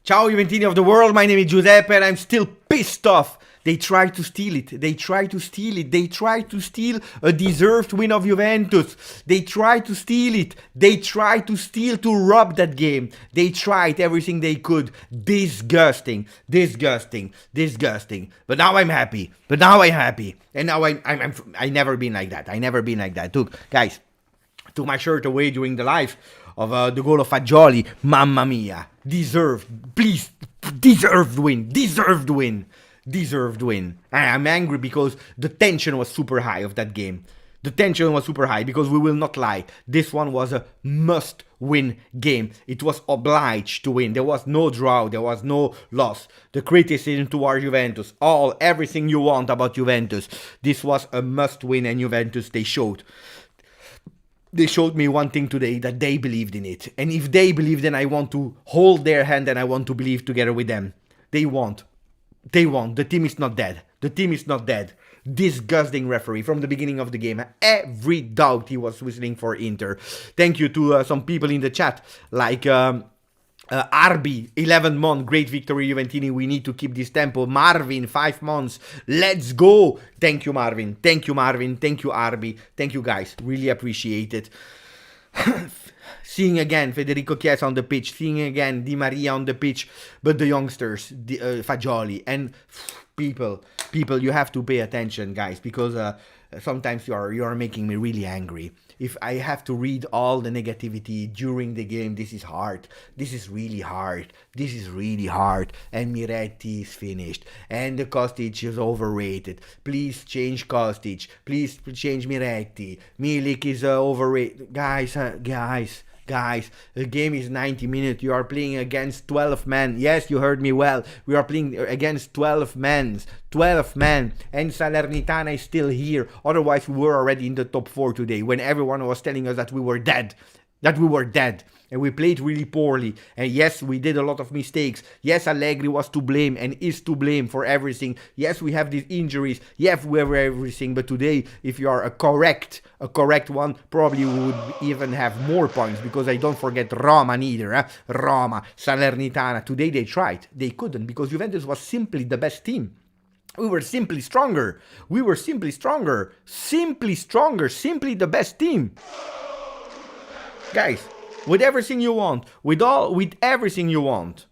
Ciao Juventini of the world, my name is Giuseppe and I'm still pissed off. They tried to steal it. They tried to steal it. They tried to steal a deserved win of Juventus. They tried to steal it. They tried to steal, to rob that game. They tried everything they could. Disgusting. Disgusting. Disgusting. But now I'm happy. And now I never been like that. I never been like that. Look, guys, took my shirt away during the live of the goal of Fagioli. Mamma mia. Deserved. Please. Deserved win. Deserved win. Deserved win. And I'm angry because the tension was super high of that game. The tension was super high because we will not lie. This one was a must-win game. It was obliged to win. There was no draw. There was no loss. The criticism towards Juventus, everything you want about Juventus. This was a must-win, and Juventus, they showed. They showed me one thing today, that they believed in it. And if they believe, then I want to hold their hand and I want to believe together with them. They want. They won. The team is not dead. The team is not dead. Disgusting referee from the beginning of the game. Every doubt he was whistling for Inter. Thank you to some people in the chat, like Arby, 11 months, great victory Juventini, we need to keep this tempo. Marvin, 5 months, let's go. Thank you Marvin, thank you Marvin, thank you Arby, thank you guys, really appreciate it. Seeing again Federico Chiesa on the pitch, seeing again Di Maria on the pitch, but the youngsters, Fagioli, and people, you have to pay attention, guys, because sometimes you are making me really angry. If I have to read all the negativity during the game, this is hard. This is really hard. This is really hard. And Miretti is finished. And the Kostic is overrated. Please change Kostic. Please change Miretti. Milik is overrated. Guys, the game is 90 minutes. You are playing against 12 men. Yes, you heard me well. We are playing against 12 men. 12 men. And Salernitana is still here. Otherwise, we were already in the top 4 today when everyone was telling us that we were dead. And we played really poorly. And yes, we did a lot of mistakes. Yes, Allegri was to blame and is to blame for everything. Yes, we have these injuries. Yes, we have everything. But today, if you are a correct one, probably we would even have more points. Because I don't forget Roma neither. Roma, Salernitana. Today they tried. They couldn't because Juventus was simply the best team. We were simply stronger. Simply the best team. Guys, with everything you want, with everything you want,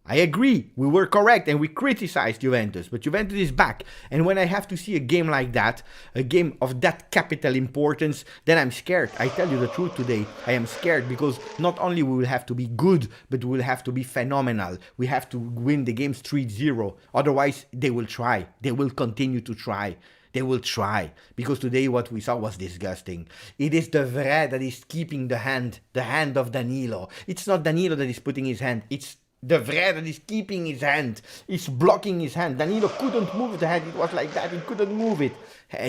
I agree, we were correct and we criticized Juventus, but Juventus is back. And when I have to see a game like that, a game of that capital importance, then I'm scared. I tell you the truth today, I am scared because not only we will have to be good, but we will have to be phenomenal. We have to win the games 3-0. Otherwise, they will try. They will continue to try. They will try, because today what we saw was disgusting. It is the Vre that is keeping the hand of Danilo. It's not Danilo that is putting his hand, it's the Vre that is keeping his hand. It's blocking his hand. Danilo couldn't move the hand, it was like that, he couldn't move it.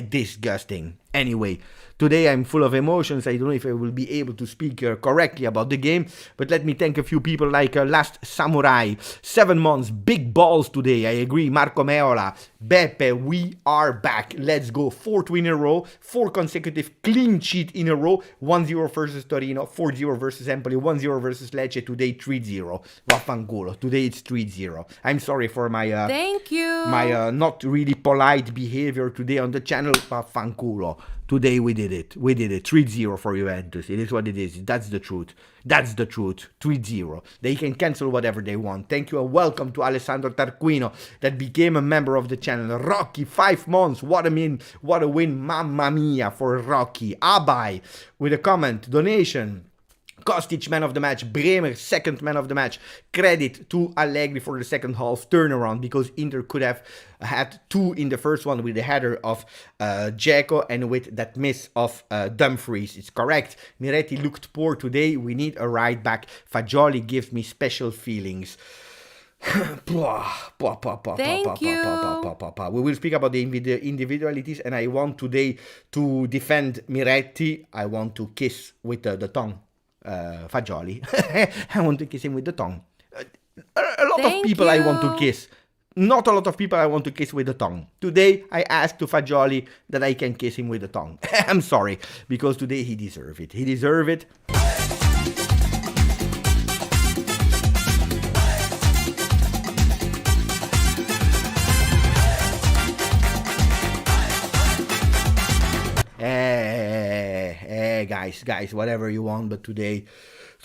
Disgusting. Anyway, today I'm full of emotions. I don't know if I will be able to speak correctly about the game, but let me thank a few people like Last Samurai, 7 months, big balls today, I agree, Marco Meola, Beppe, we are back, let's go, 4th win in a row, 4 consecutive clean sheet in a row, 1-0 versus Torino, 4-0 versus Empoli, 1-0 versus Lecce, today 3-0, vaffanculo, today it's 3-0, I'm sorry for my thank you, my not really polite behavior today on the channel, vaffanculo. Today we did it. 3-0 for Juventus. It is what it is. That's the truth. 3-0. They can cancel whatever they want. Thank you and welcome to Alessandro Tarquino that became a member of the channel. Rocky, 5 months. What a win. Mamma mia for Rocky. Abai with a comment. Donation. Kostic, man of the match. Bremer, 2nd man of the match. Credit to Allegri for the second half turnaround, because Inter could have had 2 in the first one with the header of Dzeko and with that miss of Dumfries. It's correct. Miretti looked poor today. We need a right back. Fagioli gives me special feelings. Thank you. We will speak about the individualities, and I want today to defend Miretti. I want to kiss with the tongue. Fagioli. I want to kiss him with the tongue. A lot of people I want to kiss. Not a lot of people I want to kiss with the tongue. Today I asked to Fagioli that I can kiss him with the tongue. I'm sorry, because today he deserves it. He deserves it. guys, whatever you want, but today,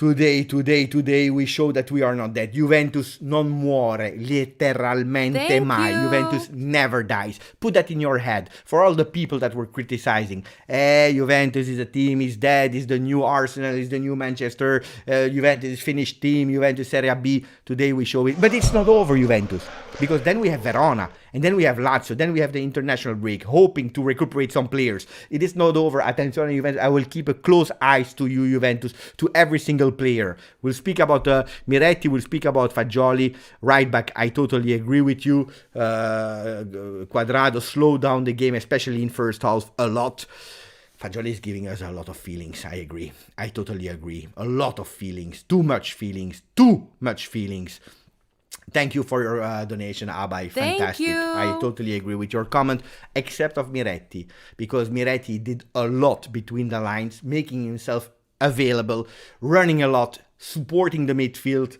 we show that we are not dead. Juventus non muore letteralmente mai. Juventus never dies. Put that in your head. For all the people that were criticizing, Juventus is a team, is dead, is the new Arsenal, is the new Manchester, Juventus is finished team, Juventus Serie B. Today we show it, but it's not over, Juventus, because then we have Verona, and then we have Lazio, then we have the international break, hoping to recuperate some players. It is not over. Attenzione, Juventus. I will keep a close eyes to you, Juventus, to every single player. We'll speak about Miretti, we'll speak about Fagioli, right back. I totally agree with you. Quadrado slowed down the game, especially in first half, a lot. Fagioli is giving us a lot of feelings. I agree. I totally agree. A lot of feelings. Too much feelings. Thank you for your donation, Abai. Fantastic. I totally agree with your comment, except of Miretti, because Miretti did a lot between the lines, making himself available, running a lot, supporting the midfield.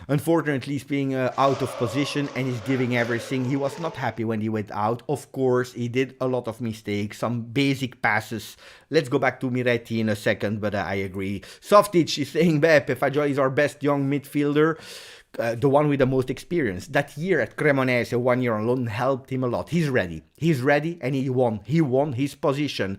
Unfortunately, he's being out of position and he's giving everything. He was not happy when he went out. Of course, he did a lot of mistakes, some basic passes. Let's go back to Miretti in a second, but I agree. Softic is saying, Beppe, Fagioli is our best young midfielder. The one with the most experience. That year at Cremonese, 1 year on loan, helped him a lot. He's ready, and he won his position.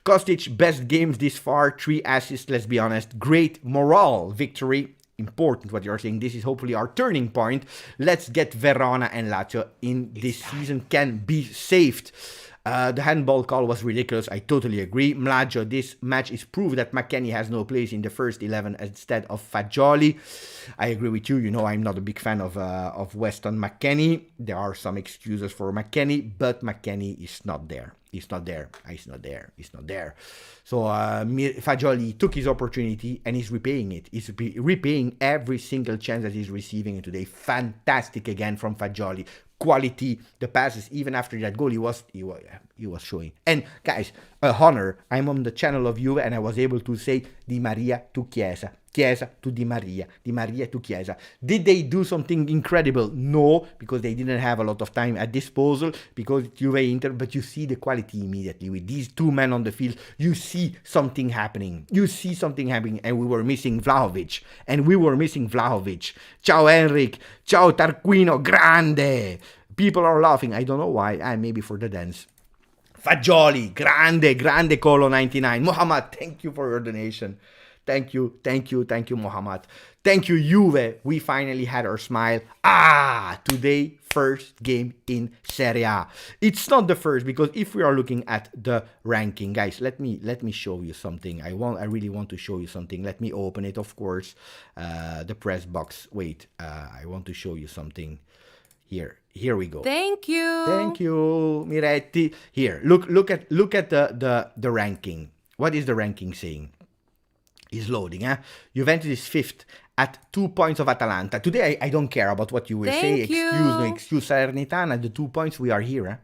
Kostic, best games this far, 3 assists, let's be honest. Great morale victory. Important what you're saying. This is hopefully our turning point. Let's get Verona and Lazio in this season can be saved. The handball call was ridiculous. I totally agree. Mlaggio, this match is proof that McKennie has no place in the first 11 instead of Fagioli. I agree with you. You know, I'm not a big fan of Weston McKennie. There are some excuses for McKennie, but McKennie is not there. He's not there. So Fagioli took his opportunity and he's repaying it. He's repaying every single chance that he's receiving today. Fantastic again from Fagioli. Quality, the passes, even after that goal, he was showing. And guys, a honor, I'm on the channel of Juve and I was able to say Di Maria to Chiesa, Chiesa to Di Maria to Chiesa. Did they do something incredible? No, because they didn't have a lot of time at disposal, because it's Juve Inter, but you see the quality immediately. With these two men on the field, you see something happening. And we were missing Vlahovic. Ciao Enric, ciao Tarquino, grande! People are laughing, I don't know why, maybe for the dance. Fagioli, grande Colo 99. Mohammad, thank you for your donation. Thank you, Mohammad. Thank you, Juve. We finally had our smile. Today, first game in Serie A. It's not the first, because if we are looking at the ranking, guys, let me show you something. I really want to show you something. Let me open it, of course. The press box. Wait, I want to show you something. Here we go. Thank you, Miretti. Here, look at the ranking. What is the ranking saying? Is loading, Juventus is 5th at 2 points of Atalanta. Today, I don't care about what you will say. Excuse Salernitana, the 2 points, we are here.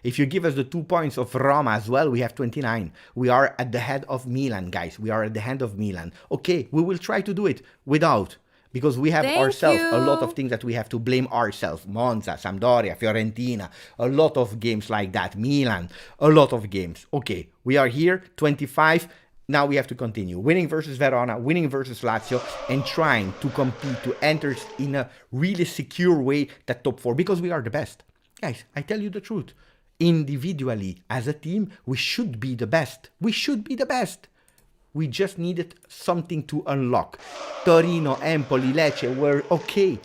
If you give us the 2 points of Roma as well, we have 29. We are at the head of Milan, guys. We are at the head of Milan. Okay, we will try to do it without, because we have ourselves a lot of things that we have to blame ourselves. Monza, Sampdoria, Fiorentina, a lot of games like that. Milan, a lot of games. Okay, we are here, 25. Now we have to continue winning versus Verona, winning versus Lazio, and trying to compete, to enter in a really secure way that top 4, because we are the best. Guys, I tell you the truth. Individually, as a team, we should be the best. We just needed something to unlock. Torino, Empoli, Lecce were okay.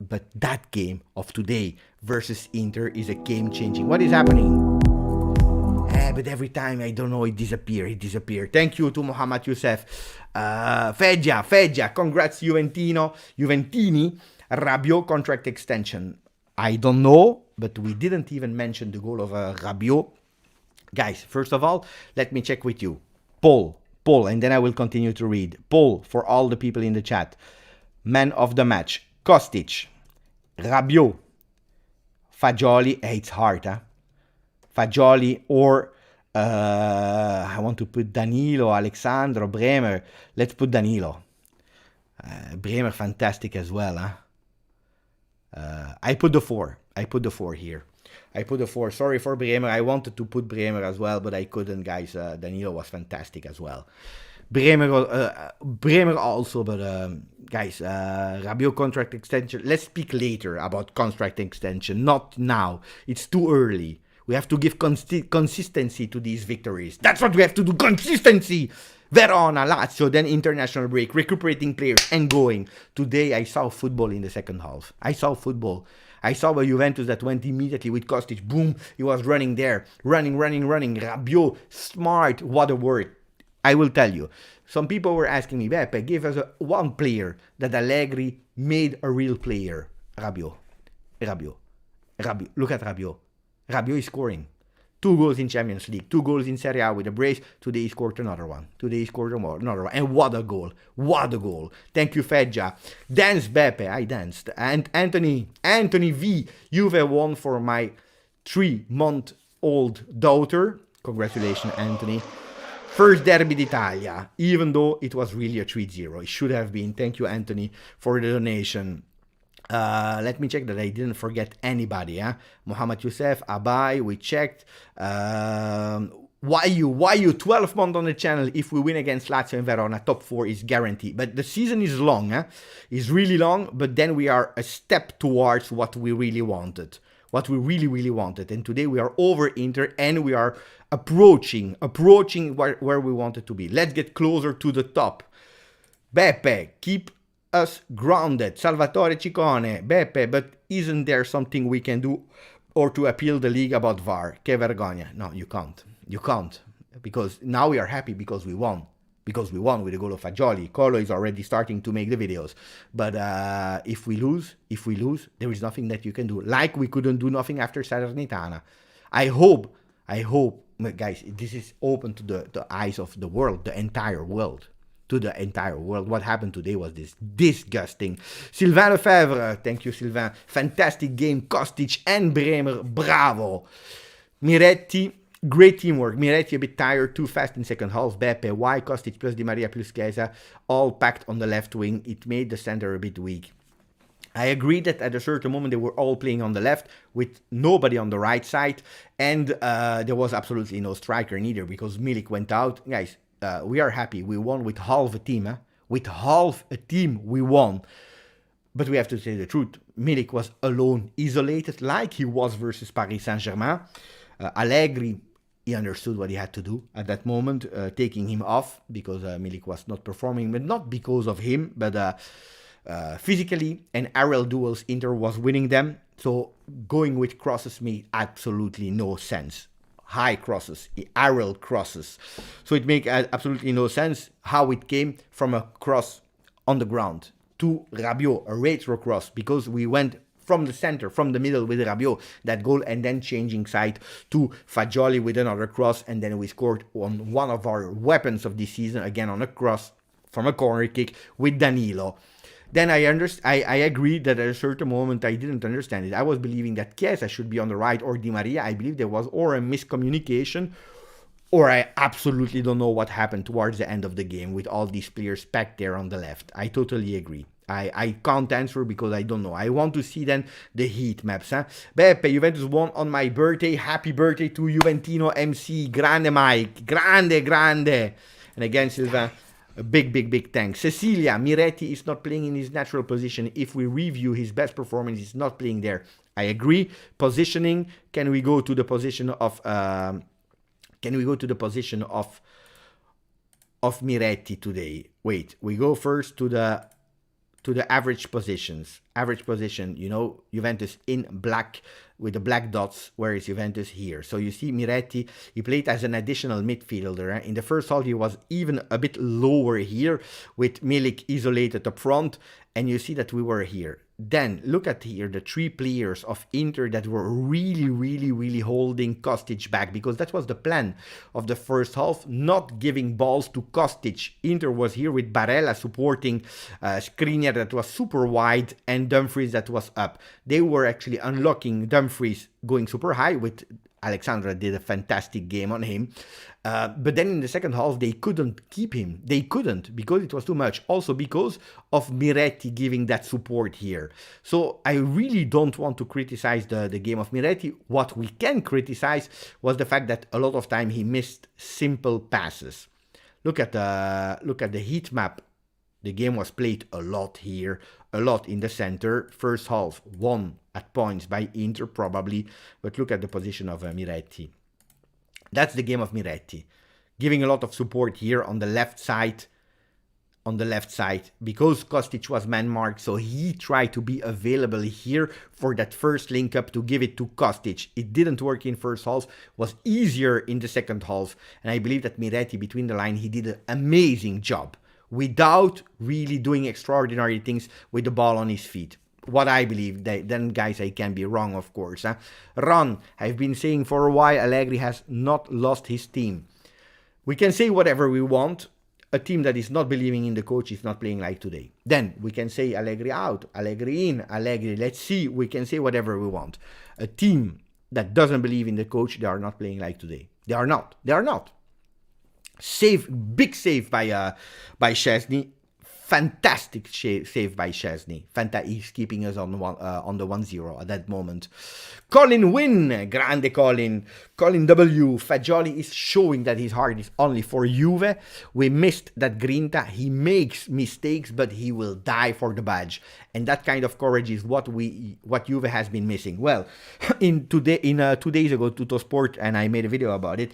But that game of today versus Inter is a game-changing. What is happening? But every time, I don't know, it disappeared. Thank you to Mohammad Youssef. Feggia, congrats Juventini, Rabiot contract extension. I don't know, but we didn't even mention the goal of Rabiot. Guys, first of all, let me check with you. Poll, and then I will continue to read. Poll for all the people in the chat. Man of the match, Kostic, Rabiot, Fagioli, it's hard, Fagioli or I want to put Danilo, Alexandro, Bremer. Let's put Danilo. Bremer, fantastic as well. I put the 4. Here. Sorry for Bremer. I wanted to put Bremer as well, but I couldn't, guys. Danilo was fantastic as well. Bremer also, but guys, Rabiot contract extension. Let's speak later about contract extension, not now. It's too early. We have to give consistency to these victories. That's what we have to do, consistency. Verona, Lazio, then international break, recuperating players and going. Today I saw football in the second half. I saw football. I saw a Juventus that went immediately with Kostic. Boom, he was running there. Running. Rabiot, smart, what a word. I will tell you. Some people were asking me, Beppe, give us one player that Allegri made a real player. Rabiot. Look at Rabiot. Rabiot is scoring. 2 goals in Champions League, 2 goals in Serie A with a brace. Today he scored another one. Another one. And what a goal. Thank you, Fedja. Dance, Beppe. I danced. And Anthony V. Juve won for my 3-month-old daughter. Congratulations, Anthony. First derby d'Italia, even though it was really a 3-0. It should have been. Thank you, Anthony, for the donation. Let me check that I didn't forget anybody. Mohamed Youssef, Abai, we checked. Why you 12 months on the channel? If we win against Lazio and Verona, top 4 is guaranteed. But the season is long, It's really long, but then we are a step towards what we really wanted. What we really wanted. And today we are over Inter and we are approaching where we wanted to be. Let's get closer to the top. Beppe, keep us grounded. Salvatore Ciccone, Beppe, but isn't there something we can do or to appeal the league about VAR? Che vergogna. No, you can't. Because now we are happy because we won. Because we won with the goal of Fagioli. Colo is already starting to make the videos. But if we lose, there is nothing that you can do. Like we couldn't do nothing after Salernitana. I hope, guys, this is open to the eyes of the world, the entire world. What happened today was this disgusting. Sylvain Lefebvre, thank you, Sylvain. Fantastic game. Kostic and Bremer, bravo. Miretti, great teamwork. Miretti a bit tired, too fast in second half. Beppe, why Kostic plus Di Maria plus Chiesa, all packed on the left wing. It made the center a bit weak. I agree that at a certain moment they were all playing on the left with nobody on the right side. And there was absolutely no striker neither because Milik went out. Guys, we are happy. We won with half a team. With half a team, we won. But we have to say the truth. Milik was alone, isolated, like he was versus Paris Saint-Germain. Allegri, he understood what he had to do at that moment, taking him off because Milik was not performing, but not because of him, but physically and aerial duels, Inter was winning them. So going with crosses made absolutely no sense. High crosses, aerial crosses. So it makes absolutely no sense how it came from a cross on the ground to Rabiot, a retro cross, because we went from the center, from the middle with Rabiot, that goal, and then changing side to Fagioli with another cross, and then we scored on one of our weapons of this season, again on a cross from a corner kick with Danilo. Then I agree that at a certain moment I didn't understand it. I was believing that Chiesa should be on the right or Di Maria. I believe there was or a miscommunication or I absolutely don't know what happened towards the end of the game with all these players packed there on the left. I totally agree. I can't answer because I don't know. I want to see then the heat maps. Beppe, Juventus won on my birthday. Happy birthday to Juventino MC. Grande Mike. Grande. And again, Sylvain. A big thanks. Cecilia, Miretti is not playing in his natural position. If we review his best performance, he's not playing there. I agree. Positioning. Can we go to the position of Miretti today? Wait, we go first to the average positions. Average position, Juventus in black with the black dots, where is Juventus here? So you see Miretti, he played as an additional midfielder. In the first half, he was even a bit lower here with Milik isolated up front. And you see that we were here. Then look at here the 3 players of Inter that were really holding Kostic back, because that was the plan of the first half, not giving balls to Kostic. Inter was here with Barella supporting Skriniar that was super wide and Dumfries that was up. They were actually unlocking Dumfries going super high with Alexandra did a fantastic game on him. But then in the second half, they couldn't keep him. They couldn't because it was too much. Also because of Miretti giving that support here. So I really don't want to criticize the game of Miretti. What we can criticize was the fact that a lot of time he missed simple passes. Look at the heat map. The game was played a lot here, a lot in the center. First half won at points by Inter probably, but look at the position of Miretti. That's the game of Miretti, giving a lot of support here on the left side. Because Kostic was man-marked, so he tried to be available here for that first link-up to give it to Kostic. It didn't work in first half, was easier in the second half, and I believe that Miretti, between the line, he did an amazing job without really doing extraordinary things with the ball on his feet. What I believe, then guys, I can be wrong, of course. Ron, I've been saying for a while, Allegri has not lost his team. We can say whatever we want. A team that is not believing in the coach is not playing like today. Then we can say Allegri out, Allegri in, Allegri, let's see. We can say whatever we want. A team that doesn't believe in the coach, they are not playing like today. They are not. Big save by Szczesny. Fantastic save by Szczesny. He's keeping us on the 1-0 at that moment. Colin Win, grande Colin. Colin W. Fagioli is showing that his heart is only for Juve. We missed that Grinta. He makes mistakes, but he will die for the badge. And that kind of courage is what Juve has been missing. Well, 2 days ago, Tuttosport, and I made a video about it.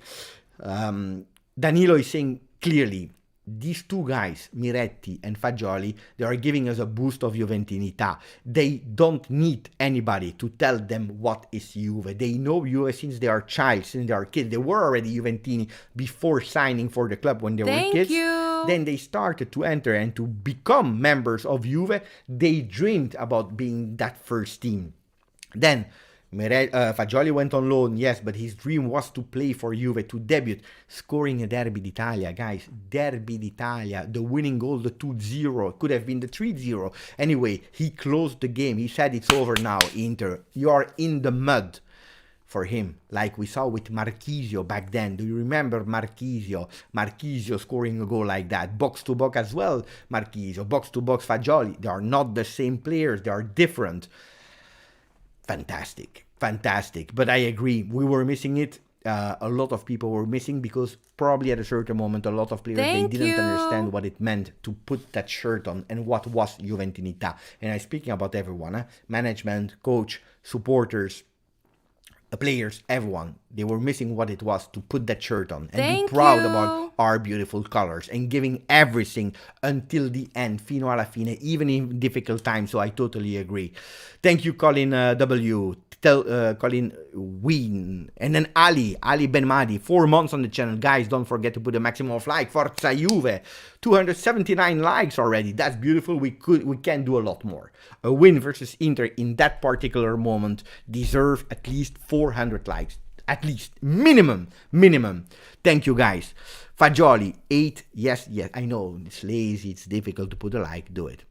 Danilo is saying clearly, these two guys, Miretti and Fagioli, they are giving us a boost of Juventinità. They don't need anybody to tell them what is Juve. They know Juve since they are child, since they are kids. They were already Juventini before signing for the club when they were kids. Then they started to enter and to become members of Juve. They dreamed about being that first team. Then Fagioli went on loan, yes, but his dream was to play for Juve, to debut, scoring a Derby d'Italia, guys. Derby d'Italia, the winning goal, the 2-0, could have been the 3-0. Anyway, he closed the game. He said it's over now, Inter. You are in the mud for him, like we saw with Marchisio back then. Do you remember Marchisio? Marchisio scoring a goal like that. Box-to-box as well, Marchisio. Box-to-box Fagioli. They are not the same players. They are different. Fantastic. But I agree, we were missing it. A lot of people were missing because probably at a certain moment, a lot of players, they didn't understand what it meant to put that shirt on and what was Juventinità. And I'm speaking about everyone, management, coach, supporters, players, everyone. They were missing what it was to put that shirt on and be proud about our beautiful colors and giving everything until the end, fino alla fine, even in difficult times. So I totally agree. Thank you, Colin W. Colin Win. And then Ali Benmadi, 4 months on the channel. Guys, don't forget to put a maximum of like. Forza Juve, 279 likes already. That's beautiful. We can do a lot more. A win versus Inter in that particular moment deserve at least 400 likes. At least. Minimum. Thank you, guys. Fagioli, 8. Yes. I know, it's lazy. It's difficult to put a like. Do it.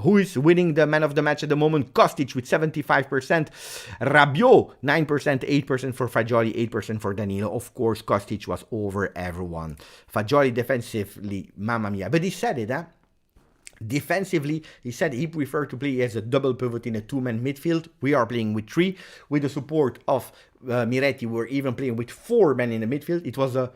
Who is winning the man of the match at the moment? Kostic with 75%. Rabiot, 9%, 8% for Fagioli, 8% for Danilo. Of course, Kostic was over everyone. Fagioli defensively, mamma mia. But he said it, huh? Defensively, he said he preferred to play as a double pivot in a two-man midfield. We are playing with 3. With the support of Miretti, we're even playing with 4 men in the midfield. It was a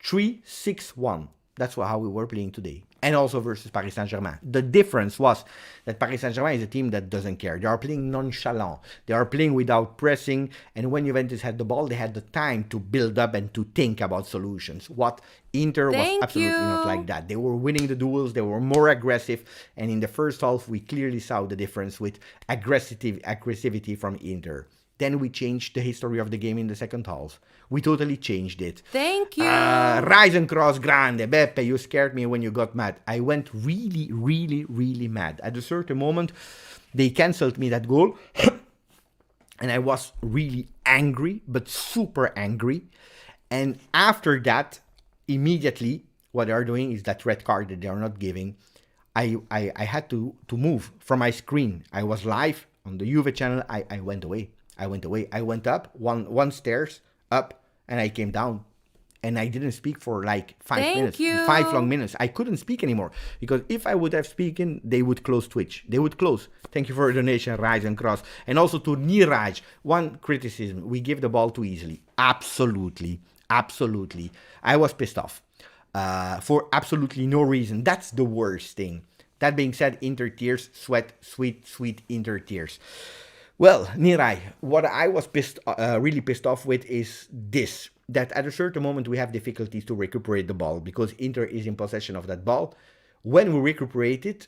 3-6-1. That's how we were playing today. And also versus Paris Saint-Germain. The difference was that Paris Saint-Germain is a team that doesn't care. They are playing nonchalant. They are playing without pressing. And when Juventus had the ball, they had the time to build up and to think about solutions. What Inter was absolutely not like that. They were winning the duels. They were more aggressive. And in the first half, we clearly saw the difference with aggressivity from Inter. Then we changed the history of the game in the second half. We totally changed it. Thank you. Rise and cross grande. Beppe, you scared me when you got mad. I went really, really, really mad. At a certain moment, they cancelled me that goal. And I was really angry, but super angry. And after that, immediately, what they are doing is that red card that they are not giving. I had to move from my screen. I was live on the Juve channel. I went away. I went up one stairs up and I came down and I didn't speak for like 5 minutes. 5 long minutes. I couldn't speak anymore because if I would have spoken, they would close Twitch. They would close. Thank you for the donation, Rise and Cross. And also to Niraj, one criticism. We give the ball too easily. Absolutely. I was pissed off. for absolutely no reason. That's the worst thing. That being said, Inter tears, sweat, sweet Inter tears. Well, Nirai, what I was really pissed off with is this. That at a certain moment we have difficulties to recuperate the ball because Inter is in possession of that ball. When we recuperate it,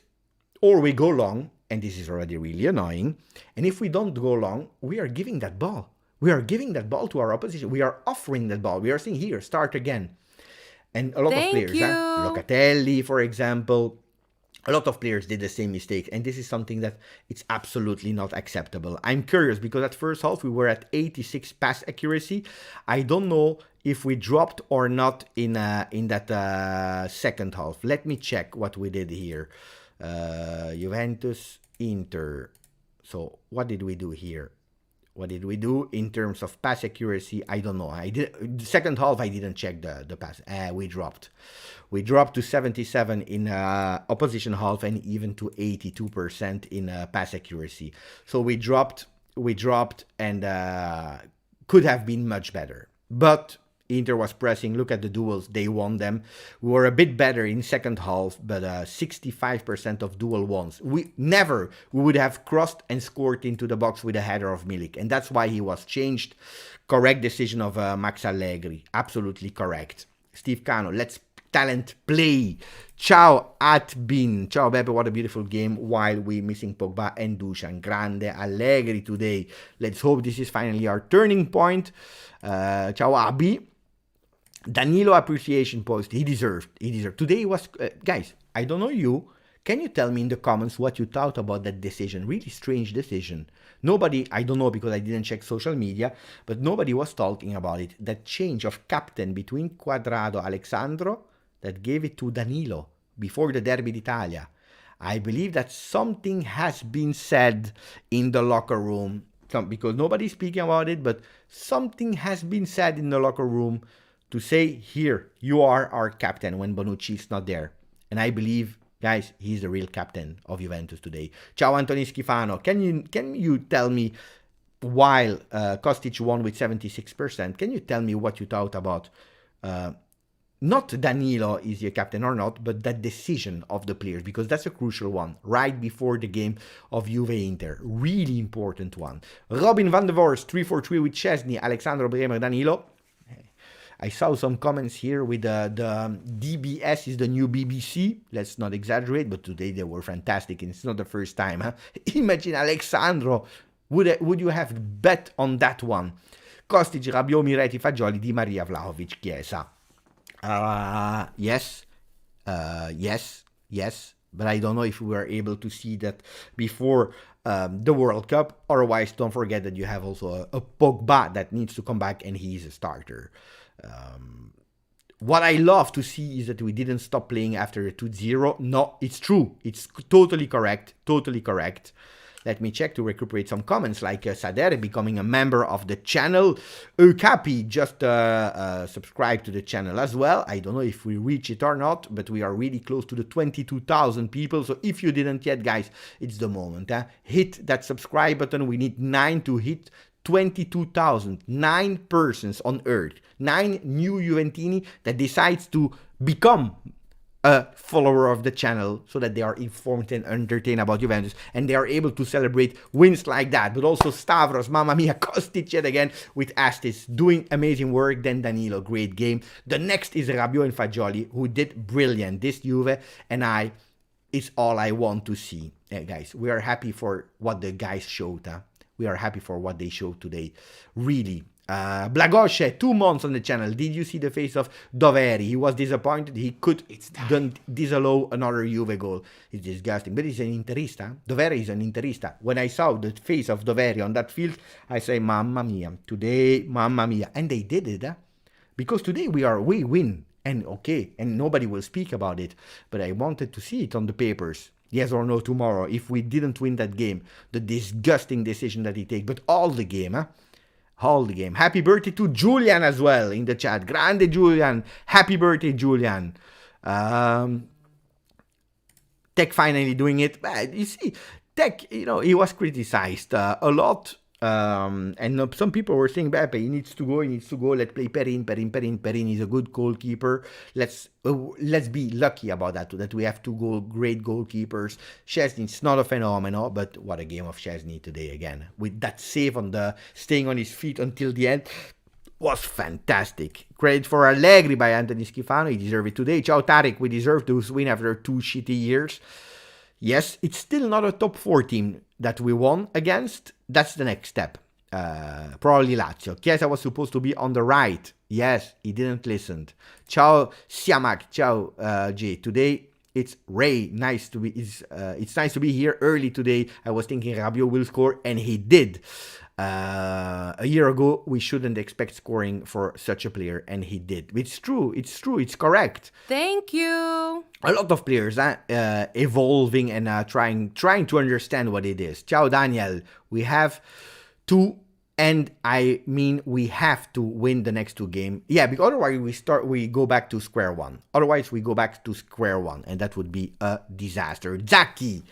or we go long, and this is already really annoying, and if we don't go long, we are giving that ball. We are giving that ball to our opposition. We are offering that ball. We are saying, here, start again. And a lot of players, Locatelli, for example, a lot of players did the same mistake, and this is something that it's absolutely not acceptable. I'm curious because at first half we were at 86 pass accuracy. I don't know if we dropped or not in that second half. Let me check what we did here. Juventus, Inter. So what did we do here? What did we do in terms of pass accuracy? I don't know. The second half I didn't check the pass. We dropped. We dropped to 77 in opposition half and even to 82% in pass accuracy. So we dropped and could have been much better. But Inter was pressing. Look at the duels. They won them. We were a bit better in second half, but 65% of duel ones. We would have crossed and scored into the box with a header of Milik. And that's why he was changed. Correct decision of Max Allegri. Absolutely correct. Steve Cano, let's talent play. Ciao Atbin. Ciao Beppe, what a beautiful game while we missing Pogba and Dusan. Grande Allegri today. Let's hope this is finally our turning point. Ciao Abi. Danilo appreciation post. He deserved. Today was, guys, I don't know you. Can you tell me in the comments what you thought about that decision? Really strange decision. Nobody, I don't know because I didn't check social media, but nobody was talking about it. That change of captain between Quadrado, Alexandro, that gave it to Danilo before the Derby d'Italia. I believe that something has been said in the locker room, because nobody's speaking about it, but something has been said in the locker room to say, here, you are our captain when Bonucci is not there. And I believe, guys, he's the real captain of Juventus today. Ciao Anthony Schifano. Can you tell me, while Kostic won with 76%, can you tell me what you thought about not Danilo is your captain or not, but that decision of the players, because that's a crucial one, right before the game of Juve Inter. Really important one. Robin van der Vorst, 343 with Chesney, Alexandro Bremer, Danilo. I saw some comments here with the DBS is the new BBC. Let's not exaggerate, but today they were fantastic, and it's not the first time. Huh? Imagine Alexandro. Would you have bet on that one? Kostic, Rabiot, Miretti, Fagioli, Di Maria, Vlahovic, Chiesa. Yes. But I don't know if we were able to see that before the World Cup. Otherwise, don't forget that you have also a Pogba that needs to come back, and he's a starter. What I love to see is that we didn't stop playing after a 2-0. No, it's true. It's totally correct. Let me check to recuperate some comments, like Sadere becoming a member of the channel. Ukapi just subscribed to the channel as well. I don't know if we reach it or not, but we are really close to the 22,000 people. So if you didn't yet, guys, it's the moment. Hit that subscribe button. We need 9 to hit 22,000. 9 persons on earth. 9 new Juventini that decides to become a follower of the channel so that they are informed and entertained about Juventus and they are able to celebrate wins like that. But also Stavros, mamma mia, Kostic yet again with Astis doing amazing work. Then Danilo, great game. The next is Rabiot and Fagioli, who did brilliant. This Juve and it's all I want to see. Guys, we are happy for what the guys showed. We are happy for what they showed today. Really. Blagosce, 2 months on the channel. Did you see the face of Doveri? He was disappointed. He couldn't disallow another Juve goal. It's disgusting. But he's an Interista. Doveri is an Interista. When I saw the face of Doveri on that field, I say, mamma mia. Today, mamma mia. And they did it. Because today we win. And okay, and nobody will speak about it. But I wanted to see it on the papers. Yes or no tomorrow. If we didn't win that game, the disgusting decision that he take. But all the game, all the game. Happy birthday to Julian as well in the chat. Grande Julian. Happy birthday, Julian. Tech finally doing it. You see, Tech, he was criticized a lot And some people were saying, Beppe, he needs to go, let's play Perin is a good goalkeeper. Let's be lucky about that we have two great goalkeepers. Szczesny's not a phenomenon, but what a game of Szczesny today again. With that save on staying on his feet until the end was fantastic. Credit for Allegri by Anthony Schifano, he deserved it today. Ciao Tarek, we deserve to win after 2 shitty years. Yes, it's still not a top 4 team that we won against. That's the next step. Probably Lazio. Chiesa was supposed to be on the right. Yes, he didn't listen. Ciao Siamak. Ciao Jay. Today it's Ray. It's nice to be here early today. I was thinking Rabiot will score, and he did. A year ago, we shouldn't expect scoring for such a player, and he did. It's true, it's correct. Thank you. A lot of players evolving and trying to understand what it is. Ciao Daniel, we have to, and I mean we have to win the next 2 games. Yeah, because otherwise we go back to square one. And that would be a disaster. Zaki.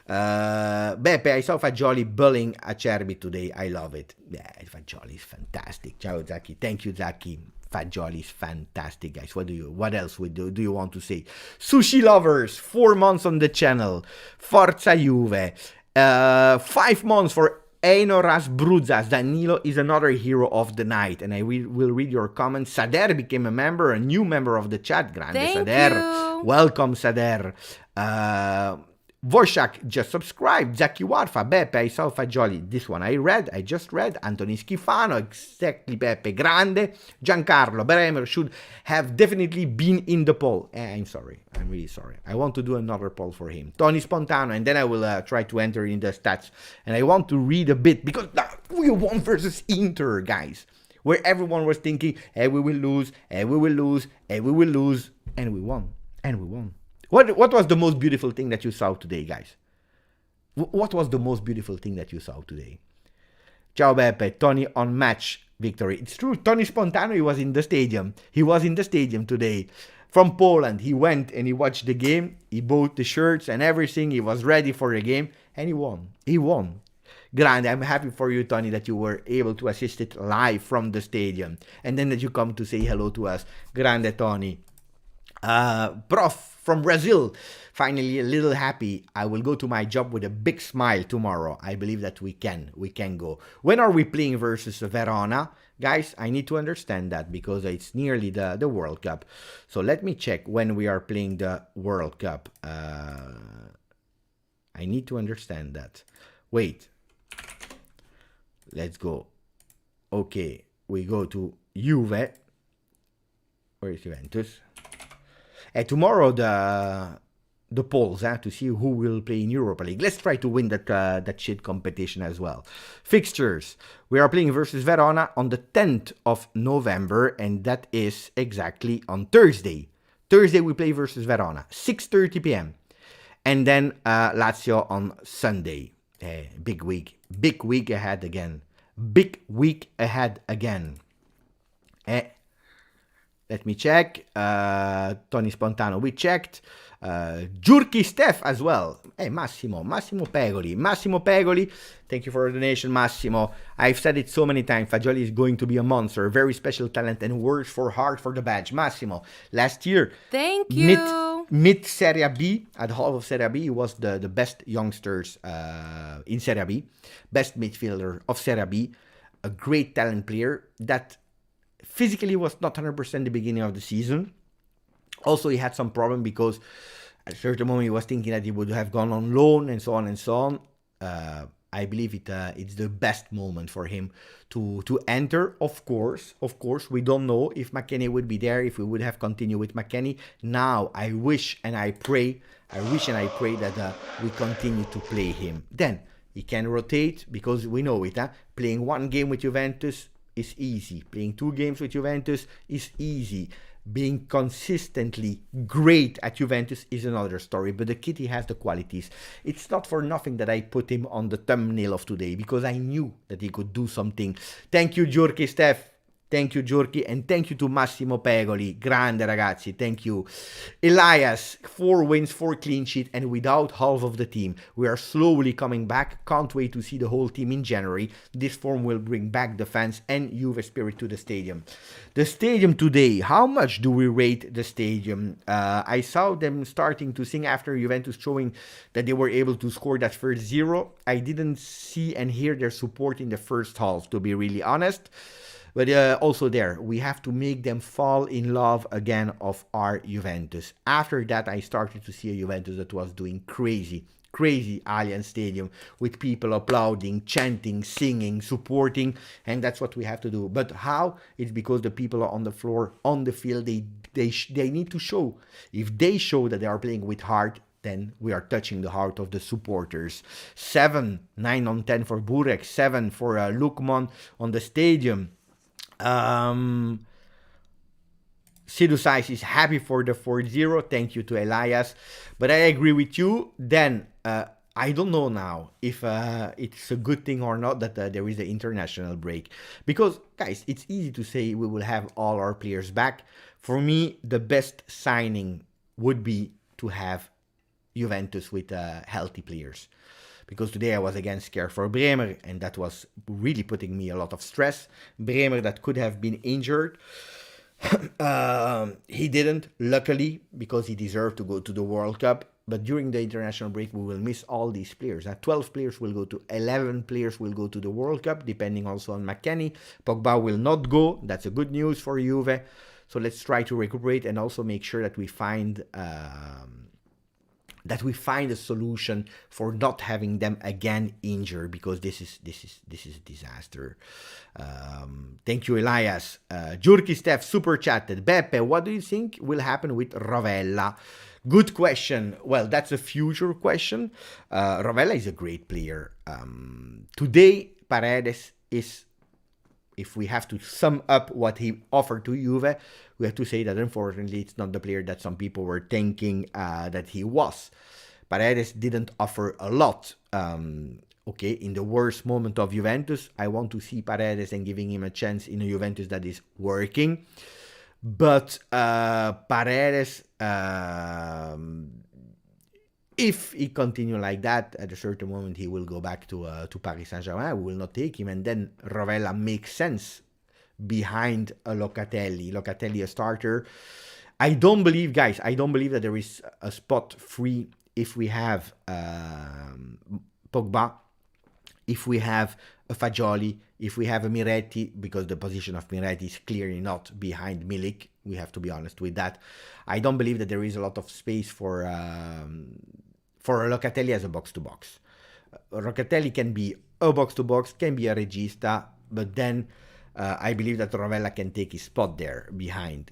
Beppe, I saw Fagioli bullying Acerbi today. I love it. Yeah, Fagioli is fantastic. Ciao Zaki. Thank you, Zaki. Fagioli is fantastic, guys. What else do you want to say? Sushi lovers, 4 months on the channel. Forza Juve. 5 months for Einoras Bruzzas. Danilo is another hero of the night. And I will read your comments. Sader became a new member of the chat. Grande Thank Sader. you. Welcome, Sader. Vorshak just subscribed. Zaki Warfa, Beppe, I saw Fagioli. This one I just read. Anthony Schifano, exactly Beppe, Grande. Giancarlo, Bremer should have definitely been in the poll. I'm really sorry. I want to do another poll for him. Tony Spontano, and then I will try to enter in the stats. And I want to read a bit, because we won versus Inter, guys. Where everyone was thinking, hey, we will lose, and we won. What was the most beautiful thing that you saw today, guys? What was the most beautiful thing that you saw today? Ciao Beppe, Tony on match victory. It's true, Tony Spontano, he was in the stadium. He was in the stadium today. From Poland, he went and he watched the game. He bought the shirts and everything. He was ready for the game and he won. Grande, I'm happy for you, Tony, that you were able to assist it live from the stadium. And then that you come to say hello to us. Grande, Tony. Prof from Brazil, finally a little happy. I will go to my job with a big smile tomorrow. I believe that we can go. When are we playing versus Verona? Guys, I need to understand that because it's nearly the World Cup. So let me check when we are playing the World Cup. I need to understand that. Wait. Let's go. Okay, we go to Juve. Where is Juventus? Tomorrow the polls to see who will play in Europa League. Let's try to win that shit competition as well. Fixtures. We are playing versus Verona on the 10th of November, and that is exactly on Thursday. Thursday we play versus Verona, 6:30 p.m. And then Lazio on Sunday. Big week ahead again. Let me check. Tony Spontano, we checked. Jurki Steph as well. Hey, Massimo Pegoli. Thank you for the donation, Massimo. I've said it so many times. Fagioli is going to be a monster. Very special talent and works hard for the badge. Massimo, last year. Thank you. Mid Serie B, at half of Serie B, he was the best youngsters in Serie B. Best midfielder of Serie B. A great talent player that physically was not 100% the beginning of the season. Also, he had some problem because at a certain moment he was thinking that he would have gone on loan and so on. I believe it's the best moment for him to enter. Of course, we don't know if McKennie would be there, if we would have continued with McKennie. Now, I wish and I pray that we continue to play him. Then he can rotate because we know it. Playing 1 game with Juventus is easy. Playing 2 games with Juventus is easy. Being consistently great at Juventus is another story, but the kid, he has the qualities. It's not for nothing that I put him on the thumbnail of today, because I knew that he could do something. Thank you, Jurki Steph. Thank you, Giurchi, and thank you to Massimo Pegoli. Grande, ragazzi. Thank you. Elias, 4 wins, 4 clean sheet, and without half of the team. We are slowly coming back. Can't wait to see the whole team in January. This form will bring back the fans and Juve spirit to the stadium. The stadium today, how much do we rate the stadium? I saw them starting to sing after Juventus, showing that they were able to score that first 0. I didn't see and hear their support in the first half, to be really honest. But also there, we have to make them fall in love again of our Juventus. After that, I started to see a Juventus that was doing crazy Allianz Stadium with people applauding, chanting, singing, supporting, and that's what we have to do. But how? It's because the people are on the floor, on the field, they need to show. If they show that they are playing with heart, then we are touching the heart of the supporters. 7, 9 on 10 for Burek, 7 for Lukman on the stadium. Sidusais is happy for the 4-0. Thank you to Elias. But I agree with you. Then, I don't know now if it's a good thing or not that there is an international break. Because, guys, it's easy to say we will have all our players back. For me, the best signing would be to have Juventus with healthy players. Because today I was again scared for Bremer, and that was really putting me a lot of stress. Bremer that could have been injured. He didn't, luckily, because he deserved to go to the World Cup. But during the international break, we will miss all these players. 12 players will go to 11 players will go to the World Cup, depending also on McKennie. Pogba will not go. That's a good news for Juve. So let's try to recuperate and also make sure that we find a solution for not having them again injured, because this is a disaster. Thank you, Elias. Giurchi Steph super chatted. Beppe, what do you think will happen with Rovella? Good question. Well, that's a future question. Rovella is a great player. Today, Paredes is, if we have to sum up what he offered to Juve, we have to say that unfortunately it's not the player that some people were thinking that he was. Paredes didn't offer a lot. Okay, in the worst moment of Juventus, I want to see Paredes and giving him a chance in a Juventus that is working. But Paredes, if he continue like that, at a certain moment he will go back to Paris Saint-Germain. We will not take him, and then Rovella makes sense behind a Locatelli. Locatelli a starter. I don't believe that there is a spot free if we have Pogba, if we have a Fagioli, if we have a Miretti, because the position of Miretti is clearly not behind Milik. We have to be honest with that. I don't believe that there is a lot of space for Locatelli as a box-to-box. Locatelli can be a box-to-box, can be a regista, but then I believe that Rovella can take his spot there behind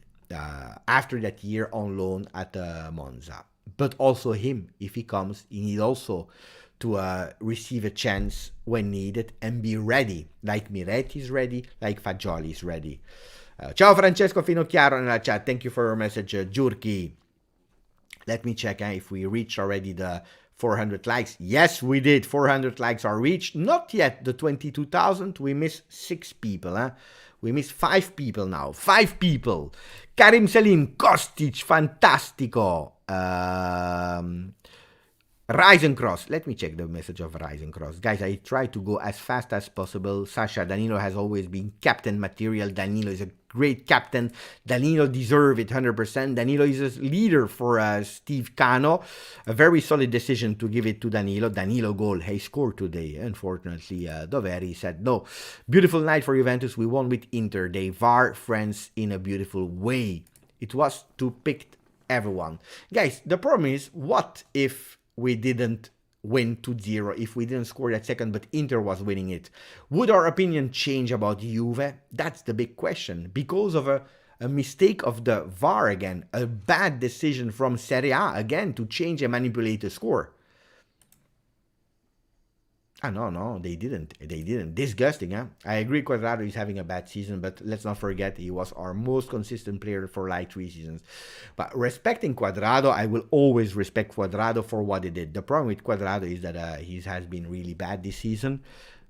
after that year on loan at Monza. But also him, if he comes, he needs also to receive a chance when needed and be ready, like Miretti is ready, like Fagioli is ready. Ciao Francesco Finocchiaro nella chat, thank you for your message, Giurchi. Let me check if we reached already the 400 likes. Yes, we did. 400 likes are reached. Not yet the 22,000. We missed 6 people. We missed 5 people now. 5 people. Karim Selim, Kostic, fantastico. Rise and Cross. Let me check the message of Rise and Cross. Guys, I try to go as fast as possible. Sasha, Danilo has always been captain material. Danilo is a great captain. Danilo deserves it 100%. Danilo is a leader for Steve Cano. A very solid decision to give it to Danilo. Danilo goal. He scored today. Unfortunately, Doveri said no. Beautiful night for Juventus. We won with Inter. They VAR France in a beautiful way. It was to pick everyone. Guys, the problem is, what if we didn't win 2-0, if we didn't score that second, but Inter was winning it? Would our opinion change about Juve? That's the big question. Because of a mistake of the VAR again, a bad decision from Serie A again to change and manipulate the score. No, they didn't. Disgusting, huh? I agree Cuadrado is having a bad season, but let's not forget he was our most consistent player for like 3 seasons. But respecting Cuadrado, I will always respect Cuadrado for what he did. The problem with Cuadrado is that he has been really bad this season.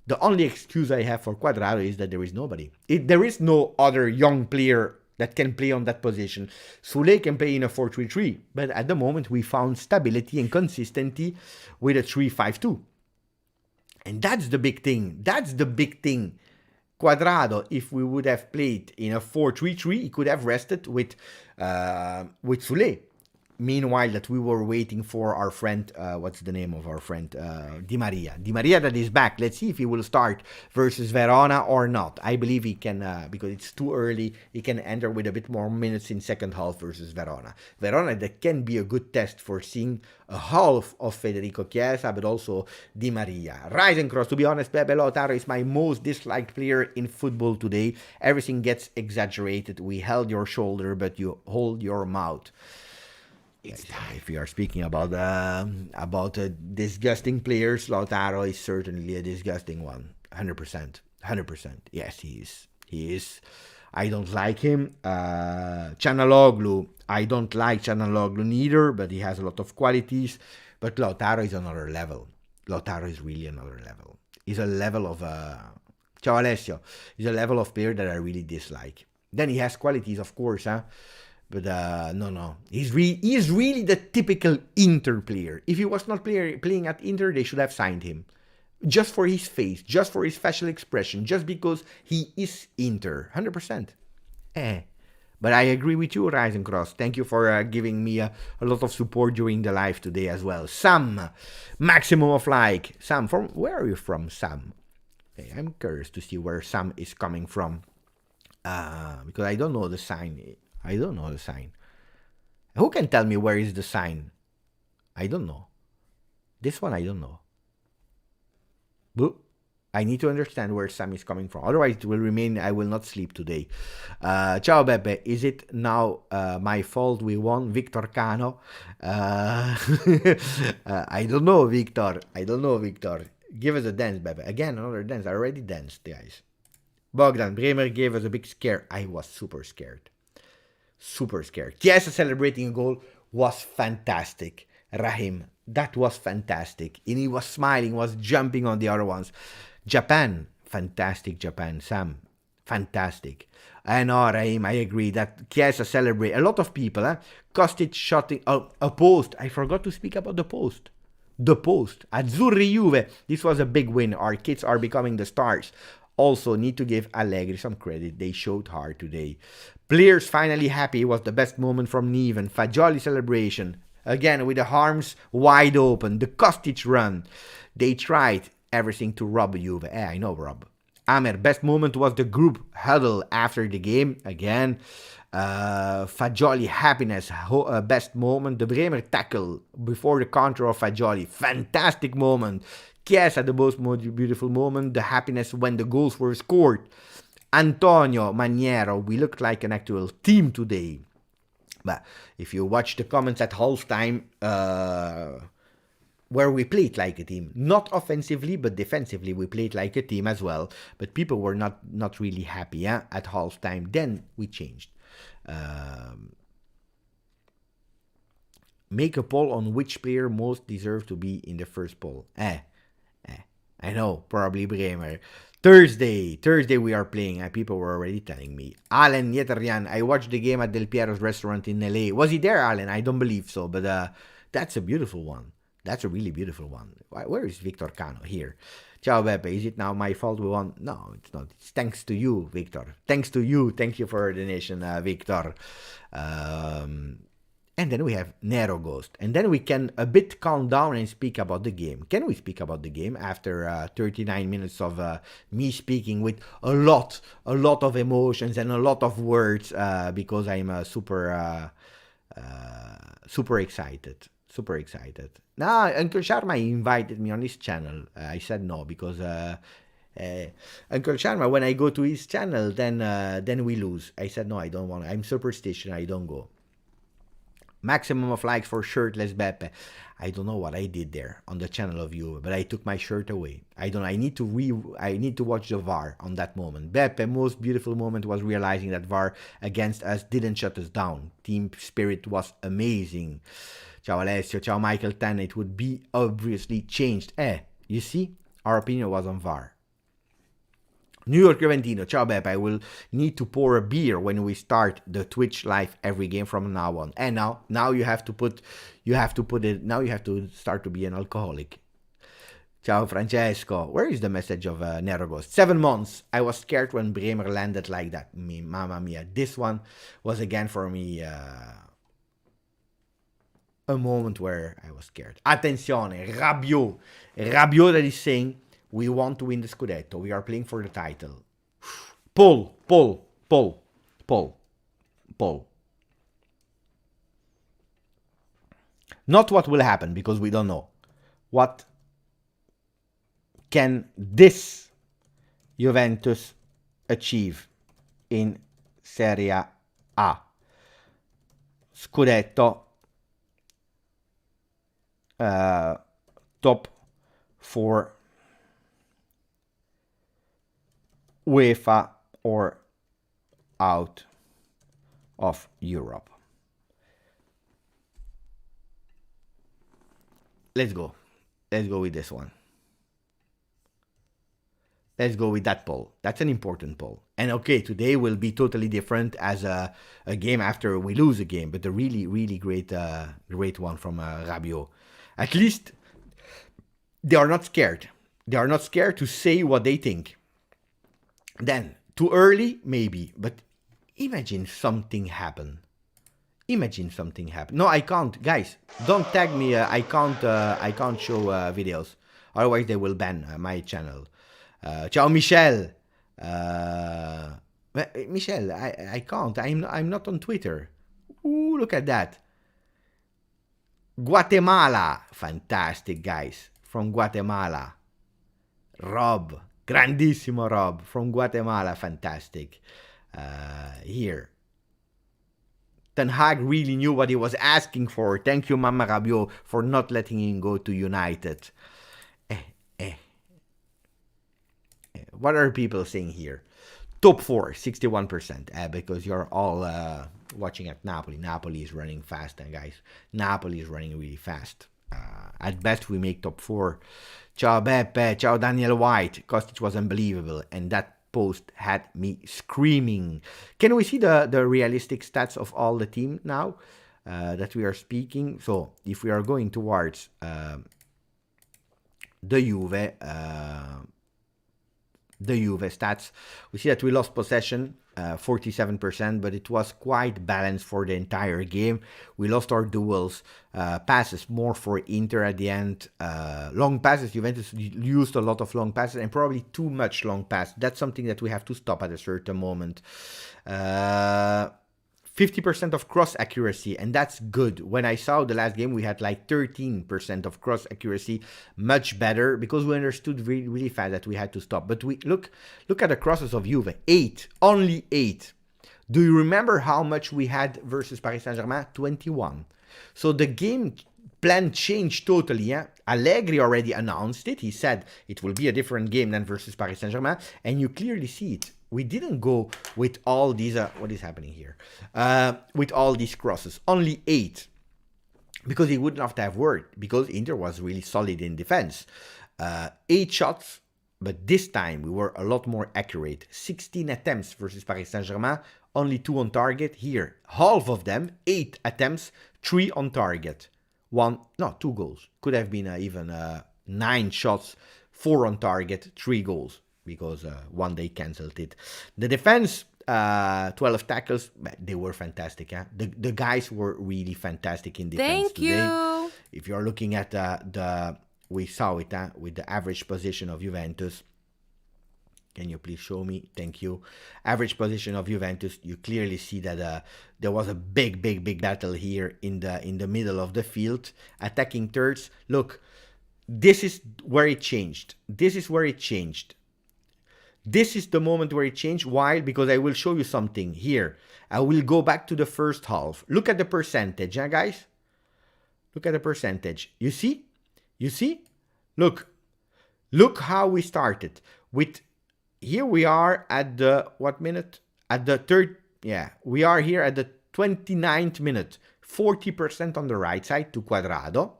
The only excuse I have for Cuadrado is that there is nobody. There is no other young player that can play on that position. Sule can play in a 4-3-3, but at the moment we found stability and consistency with a 3-5-2. And that's the big thing. That's the big thing. Cuadrado, if we would have played in a 4-3-3, he could have rested with Sule. Meanwhile, that we were waiting for our friend, what's the name of our friend? Di Maria. Di Maria that is back. Let's see if he will start versus Verona or not. I believe he can, because it's too early, he can enter with a bit more minutes in second half versus Verona. Verona, that can be a good test for seeing a half of Federico Chiesa, but also Di Maria. Rise and cross. To be honest, Pepe Lautaro is my most disliked player in football today. Everything gets exaggerated. We held your shoulder, but you hold your mouth. If you are speaking about disgusting players, Lautaro is certainly a disgusting one. 100%. 100%. Yes, he is. I don't like him. Çalhanoğlu, I don't like Çalhanoğlu neither, but he has a lot of qualities. But Lautaro is another level. Lautaro is really another level. He's a level of... Ciao Alessio. He's a level of player that I really dislike. Then he has qualities, of course, huh? But no. He's really the typical Inter player. If he was not playing at Inter, they should have signed him. Just for his face, just for his facial expression, just because he is Inter. 100%. But I agree with you, Rise and Cross. Thank you for giving me a lot of support during the live today as well. Sam, maximum of like. Sam, from where are you from, Sam? Hey, I'm curious to see where Sam is coming from. Because I don't know the sign. I don't know the sign. Who can tell me where is the sign? I don't know. This one I don't know. But I need to understand where Sam is coming from. Otherwise it will remain, I will not sleep today. Ciao Beppe, is it now my fault we won? Victor Cano? I don't know, Victor. Give us a dance, Beppe. Again, another dance. I already danced, guys. Bogdan, Bremer gave us a big scare. I was super scared. Chiesa celebrating a goal was fantastic. Rahim, that was fantastic. And he was smiling, was jumping on the other ones. Japan, fantastic Japan. Sam, fantastic. I know, Rahim, I agree that Chiesa celebrate. A lot of people, Kostic shotting a post. I forgot to speak about the post. Azzurri Juve, this was a big win. Our kids are becoming the stars. Also, need to give Allegri some credit. They showed hard today. Players finally happy was the best moment from Neven. Fagioli celebration. Again, with the arms wide open. The Kostic run. They tried everything to rob Juve. I know, Rob. Amer, best moment was the group huddle after the game. Again. Fagioli happiness. Best moment. The Bremer tackle before the counter of Fagioli. Fantastic moment. Chiesa, the most beautiful moment, the happiness when the goals were scored. Antonio Maniero, we looked like an actual team today. But if you watch the comments at halftime, where we played like a team, not offensively, but defensively, we played like a team as well. But people were not really happy at halftime. Then we changed. Make a poll on which player most deserve to be in the first poll. I know, probably Bremer. Thursday we are playing. People were already telling me. Alan Yeterian, I watched the game at Del Piero's restaurant in LA. Was he there, Alan? I don't believe so, but that's a beautiful one. That's a really beautiful one. Where is Victor Cano? Here. Ciao, Beppe. Is it now my fault we won? No, it's not. It's thanks to you, Victor. Thanks to you. Thank you for the donation, Victor. And then we have Nero Ghost. And then we can a bit calm down and speak about the game. Can we speak about the game after 39 minutes of me speaking with a lot of emotions and a lot of words because I'm super excited. Super excited. Now, Uncle Sharma invited me on his channel. I said no because Uncle Sharma, when I go to his channel, then we lose. I said no, I don't want. I'm superstitious. I don't go. Maximum of likes for shirtless Beppe. I don't know what I did there on the channel of you, but I took my shirt away. I need to watch the VAR on that moment. Beppe, most beautiful moment was realizing that VAR against us didn't shut us down. Team spirit was amazing. Ciao Alessio, ciao Michael Tan. It would be obviously changed. You see, our opinion was on VAR. New York Juventino, ciao Beppe, I will need to pour a beer when we start the Twitch live every game from now on. And now you have to put it, now you have to start to be an alcoholic. Ciao Francesco, where is the message of Nergos? 7 months, I was scared when Bremer landed like that. Mamma mia, this one was again for me a moment where I was scared. Attenzione, Rabiot that is saying, we want to win the Scudetto. We are playing for the title. Pull. Not what will happen, because we don't know. What can this Juventus achieve in Serie A? Scudetto, top 4 UEFA or out of Europe. Let's go with this one. Let's go with that poll. That's an important poll. And okay, today will be totally different as a game after we lose a game, but a really, really great one from Rabiot. At least they are not scared. They are not scared to say what they think. Then, too early, maybe, but imagine something happen. No, I can't. Guys, don't tag me. I can't show videos. Otherwise, they will ban my channel. Ciao, Michel. Michel, I can't. I'm not on Twitter. Ooh, look at that. Guatemala. Fantastic, guys. From Guatemala. Rob. Grandissimo Rob from Guatemala, fantastic. Here. Ten Hag really knew what he was asking for. Thank you, Mama Rabiot, for not letting him go to United. What are people saying here? Top 4, 61%. Because you're all watching at Napoli. Napoli is running fast, guys. Napoli is running really fast. At best, we make top 4. Ciao Beppe, ciao Daniel White. Kostic was unbelievable, and that post had me screaming. Can we see the realistic stats of all the team now that we are speaking? So, if we are going towards the Juve stats, we see that we lost possession 47%, but it was quite balanced for the entire game. We lost our duels, passes more for Inter at the end, long passes. Juventus used a lot of long passes and probably too much long pass. That's something that we have to stop at a certain moment. 50% of cross accuracy, and that's good. When I saw the last game, we had like 13% of cross accuracy, much better, because we understood really, really fast that we had to stop. But we look at the crosses of Juve, 8, only 8. Do you remember how much we had versus Paris Saint-Germain? 21. So the game plan changed totally. Yeah? Allegri already announced it. He said it will be a different game than versus Paris Saint-Germain, and you clearly see it. We didn't go with all these, what is happening here? With all these crosses, only 8. Because it would not have worked, because Inter was really solid in defense. 8 shots, but this time we were a lot more accurate. 16 attempts versus Paris Saint-Germain, only 2 on target. Here, half of them, 8 attempts, 3 on target. 2 goals. Could have been even 9 shots, 4 on target, 3 goals. Because one day cancelled it. The defense, 12 tackles, they were fantastic. The guys were really fantastic in defense today. Thank you. If you're looking at we saw it with the average position of Juventus. Can you please show me? Thank you. Average position of Juventus. You clearly see that there was a big battle here in the middle of the field. Attacking thirds. Look, this is where it changed. This is the moment where it changed. Why? Because I will show you something here. I will go back to the first half. Look at the percentage, guys? Look at the percentage. You see? Look how we started. Here we are at the, what minute? At the third, we are here at the 29th minute. 40% on the right side to Quadrado.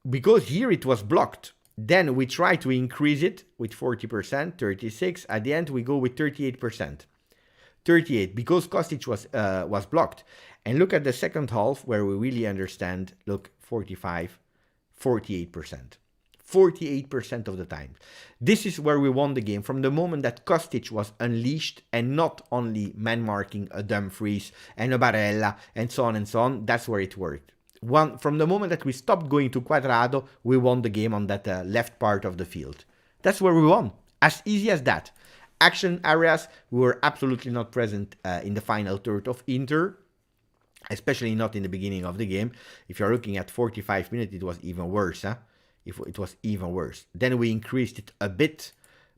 Because here it was blocked. Then we try to increase it with 40%, 36. At the end, we go with 38%. 38 because Kostic was blocked. And look at the second half where we really understand. Look, 45, 48%. 48% of the time. This is where we won the game from the moment that Kostic was unleashed and not only man marking a Dumfries and a Barella and so on and so on. That's where it worked. From the moment that we stopped going to Quadrado, we won the game on that left part of the field. That's where we won. As easy as that. Action areas, we were absolutely not present in the final third of Inter, especially not in the beginning of the game. If you're looking at 45 minutes, it was even worse. It was even worse. Then we increased it a bit,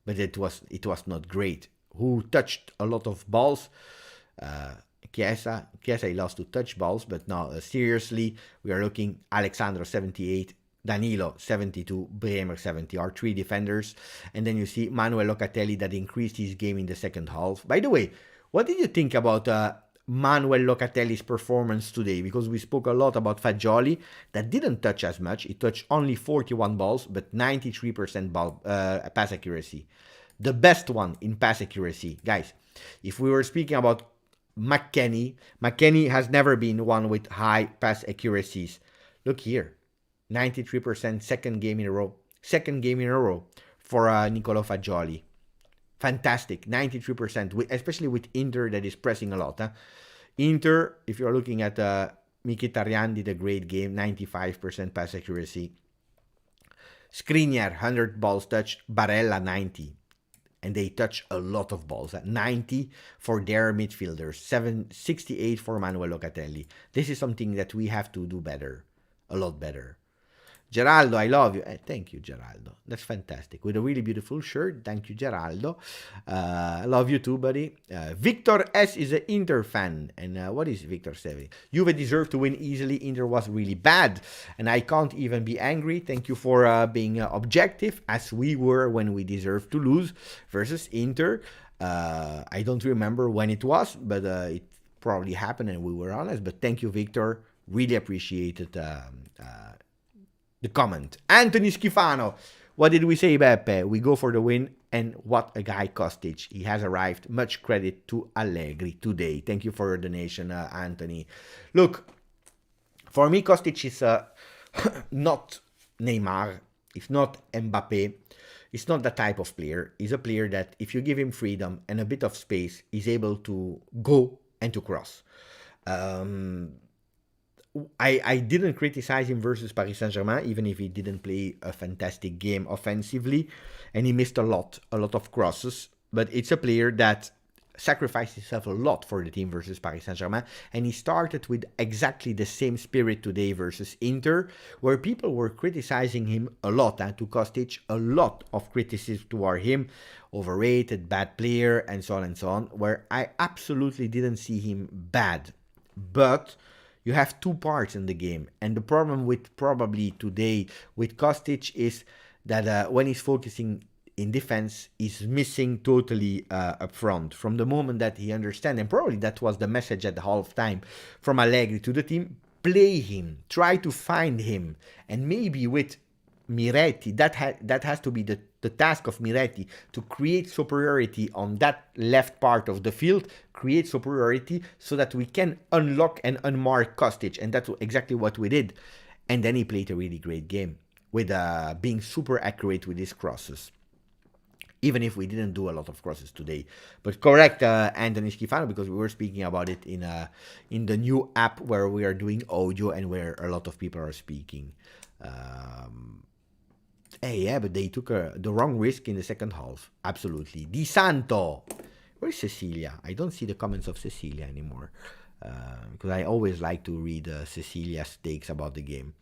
but it was not great. Who touched a lot of balls? Chiesa, he lost to touch balls, but now seriously, we are looking Alexandro 78, Danilo 72, Bremer 70, our three defenders. And then you see Manuel Locatelli that increased his game in the second half. By the way, what did you think about Manuel Locatelli's performance today? Because we spoke a lot about Fagioli that didn't touch as much. He touched only 41 balls, but 93% pass accuracy. The best one in pass accuracy. Guys, if we were speaking about McKennie has never been one with high pass accuracies. Look here, 93%, second game in a row for Niccolò Fagioli. Fantastic, 93%, especially with Inter that is pressing a lot. Inter, if you're looking at Mkhitaryan did a great game, 95% pass accuracy. Skriniar, 100 balls touched, Barella, 90. And they touch a lot of balls, 90 for their midfielders, 68 for Manuel Locatelli. This is something that we have to do better, a lot better. Geraldo, I love you. Thank you, Geraldo. That's fantastic. With a really beautiful shirt. Thank you, Geraldo. I love you too, buddy. Victor S. is an Inter fan. And what is Victor saying? Juve deserved to win easily. Inter was really bad. And I can't even be angry. Thank you for being objective, as we were when we deserved to lose versus Inter. I don't remember when it was, but it probably happened and we were honest. But thank you, Victor. Really appreciated the comment. Anthony Schifano, what did we say, Beppe? We go for the win, and what a guy, Kostic. He has arrived. Much credit to Allegri today. Thank you for your donation, Anthony. Look, for me, Kostic is not Neymar. It's not Mbappe. It's not that type of player. He's a player that, if you give him freedom and a bit of space, is able to go and to cross. I didn't criticize him versus Paris Saint-Germain, even if he didn't play a fantastic game offensively, and he missed a lot of crosses. But it's a player that sacrificed himself a lot for the team versus Paris Saint-Germain, and he started with exactly the same spirit today versus Inter, where people were criticizing him a lot, and to Kostic, a lot of criticism toward him, overrated, bad player, and so on, where I absolutely didn't see him bad. But you have two parts in the game, and the problem with probably today with Kostic is that when he's focusing in defense, he's missing totally up front. From the moment that he understands, and probably that was the message at the halftime from Allegri to the team, play him, try to find him, and maybe with Miretti, that has to be the task of Miretti, to create superiority on that left part of the field, create superiority so that we can unlock and unmark Kostic, and that's exactly what we did. And then he played a really great game with being super accurate with his crosses, even if we didn't do a lot of crosses today. But correct, Anthony Schifano, because we were speaking about it in the new app where we are doing audio and where a lot of people are speaking. Hey, yeah, but they took the wrong risk in the second half. Absolutely. Di Santo. Where's Cecilia? I don't see the comments of Cecilia anymore. Because I always like to read Cecilia's takes about the game.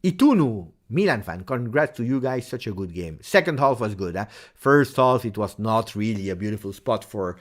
Itunu, Milan fan, congrats to you guys, such a good game. Second half was good. First half, it was not really a beautiful spot for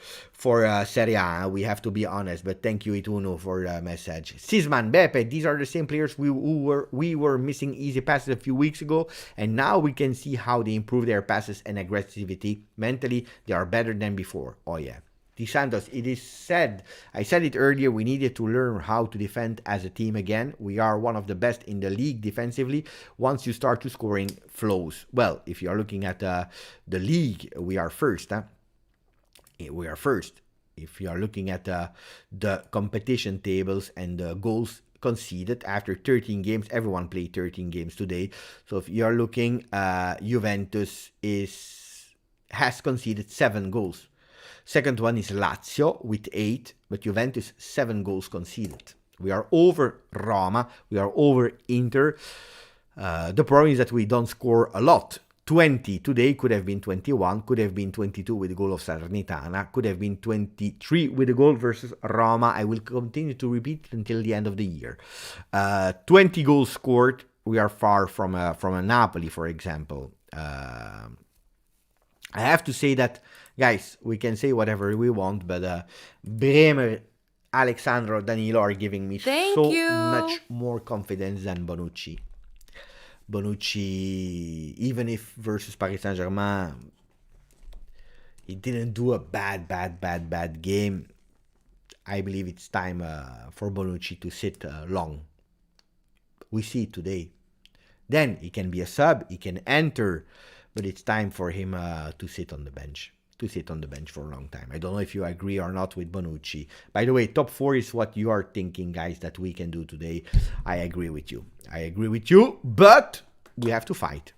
Serie A, we have to be honest, but thank you, Itunu, for the message. Sisman, Beppe, these are the same players we were missing easy passes a few weeks ago, and now we can see how they improve their passes and aggressivity. Mentally, they are better than before. Oh yeah, Di Santos, it is said, I said it earlier, we needed to learn how to defend as a team again. We are one of the best in the league defensively. Once you start to scoring, flows. Well, if you are looking at the league, we are first. We are first. If you are looking at the competition tables and the goals conceded after 13 games, everyone played 13 games today. So if you are looking, Juventus has conceded 7 goals. Second one is Lazio with 8, but Juventus 7 goals conceded. We are over Roma, we are over Inter. The problem is that we don't score a lot. 20 today, could have been 21, could have been 22 with the goal of Salernitana, could have been 23 with the goal versus Roma. I will continue to repeat until the end of the year. 20 goals scored, we are far from a Napoli, for example. I have to say that, guys, we can say whatever we want, but Bremer, Alexandro, Danilo are giving me much more confidence than Bonucci. Bonucci, even if versus Paris Saint-Germain, he didn't do a bad game. I believe it's time for Bonucci to sit long. We see it today. Then he can be a sub, he can enter, but it's time for him to sit on the bench. To sit on the bench for a long time. I don't know if you agree or not with Bonucci. By the way, top 4 is what you are thinking, guys, that we can do today. I agree with you. But we have to fight.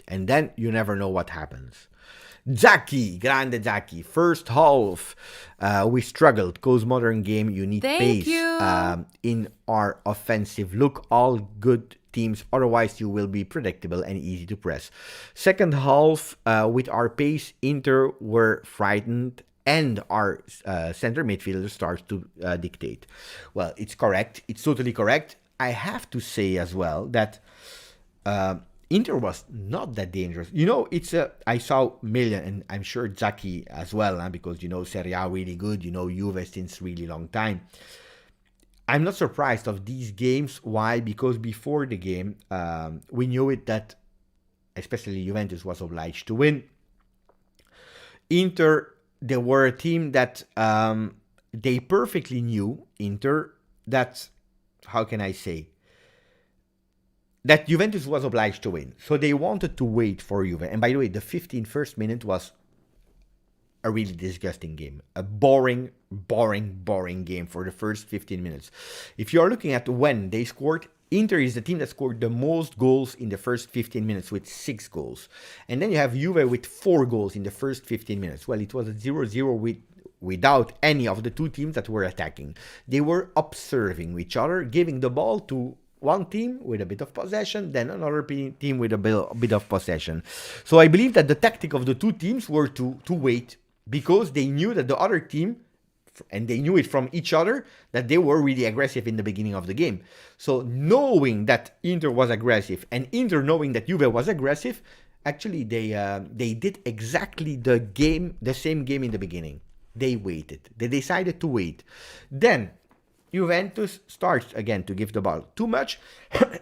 And then you never know what happens. Zacchi, grande Zacchi. First half, we struggled. Cause modern game, you need pace in our offensive. Look, all good teams, otherwise you will be predictable and easy to press. Second half, with our pace, Inter were frightened and our center midfielder starts to dictate. Well, it's correct. It's totally correct. I have to say as well that Inter was not that dangerous. You know, I saw Milan, and I'm sure Zacchi as well, because you know Serie A really good, you know Juve since really long time. I'm not surprised of these games. Why? Because before the game, we knew it that, especially Juventus was obliged to win. Inter, they were a team that they perfectly knew, Inter, that, how can I say, that Juventus was obliged to win. So they wanted to wait for Juve. And by the way, the 15th minute was a really disgusting game. A boring game for the first 15 minutes. If you're looking at when they scored, Inter is the team that scored the most goals in the first 15 minutes with 6 goals. And then you have Juve with 4 goals in the first 15 minutes. Well, it was a 0-0 without any of the two teams that were attacking. They were observing each other, giving the ball to one team with a bit of possession, then another team with a bit of possession. So I believe that the tactic of the two teams were to wait, because they knew that the other team, and they knew it from each other, that they were really aggressive in the beginning of the game. So knowing that Inter was aggressive, and Inter knowing that Juve was aggressive, actually they did exactly the same game in the beginning. They waited. They decided to wait. Then Juventus starts again to give the ball too much,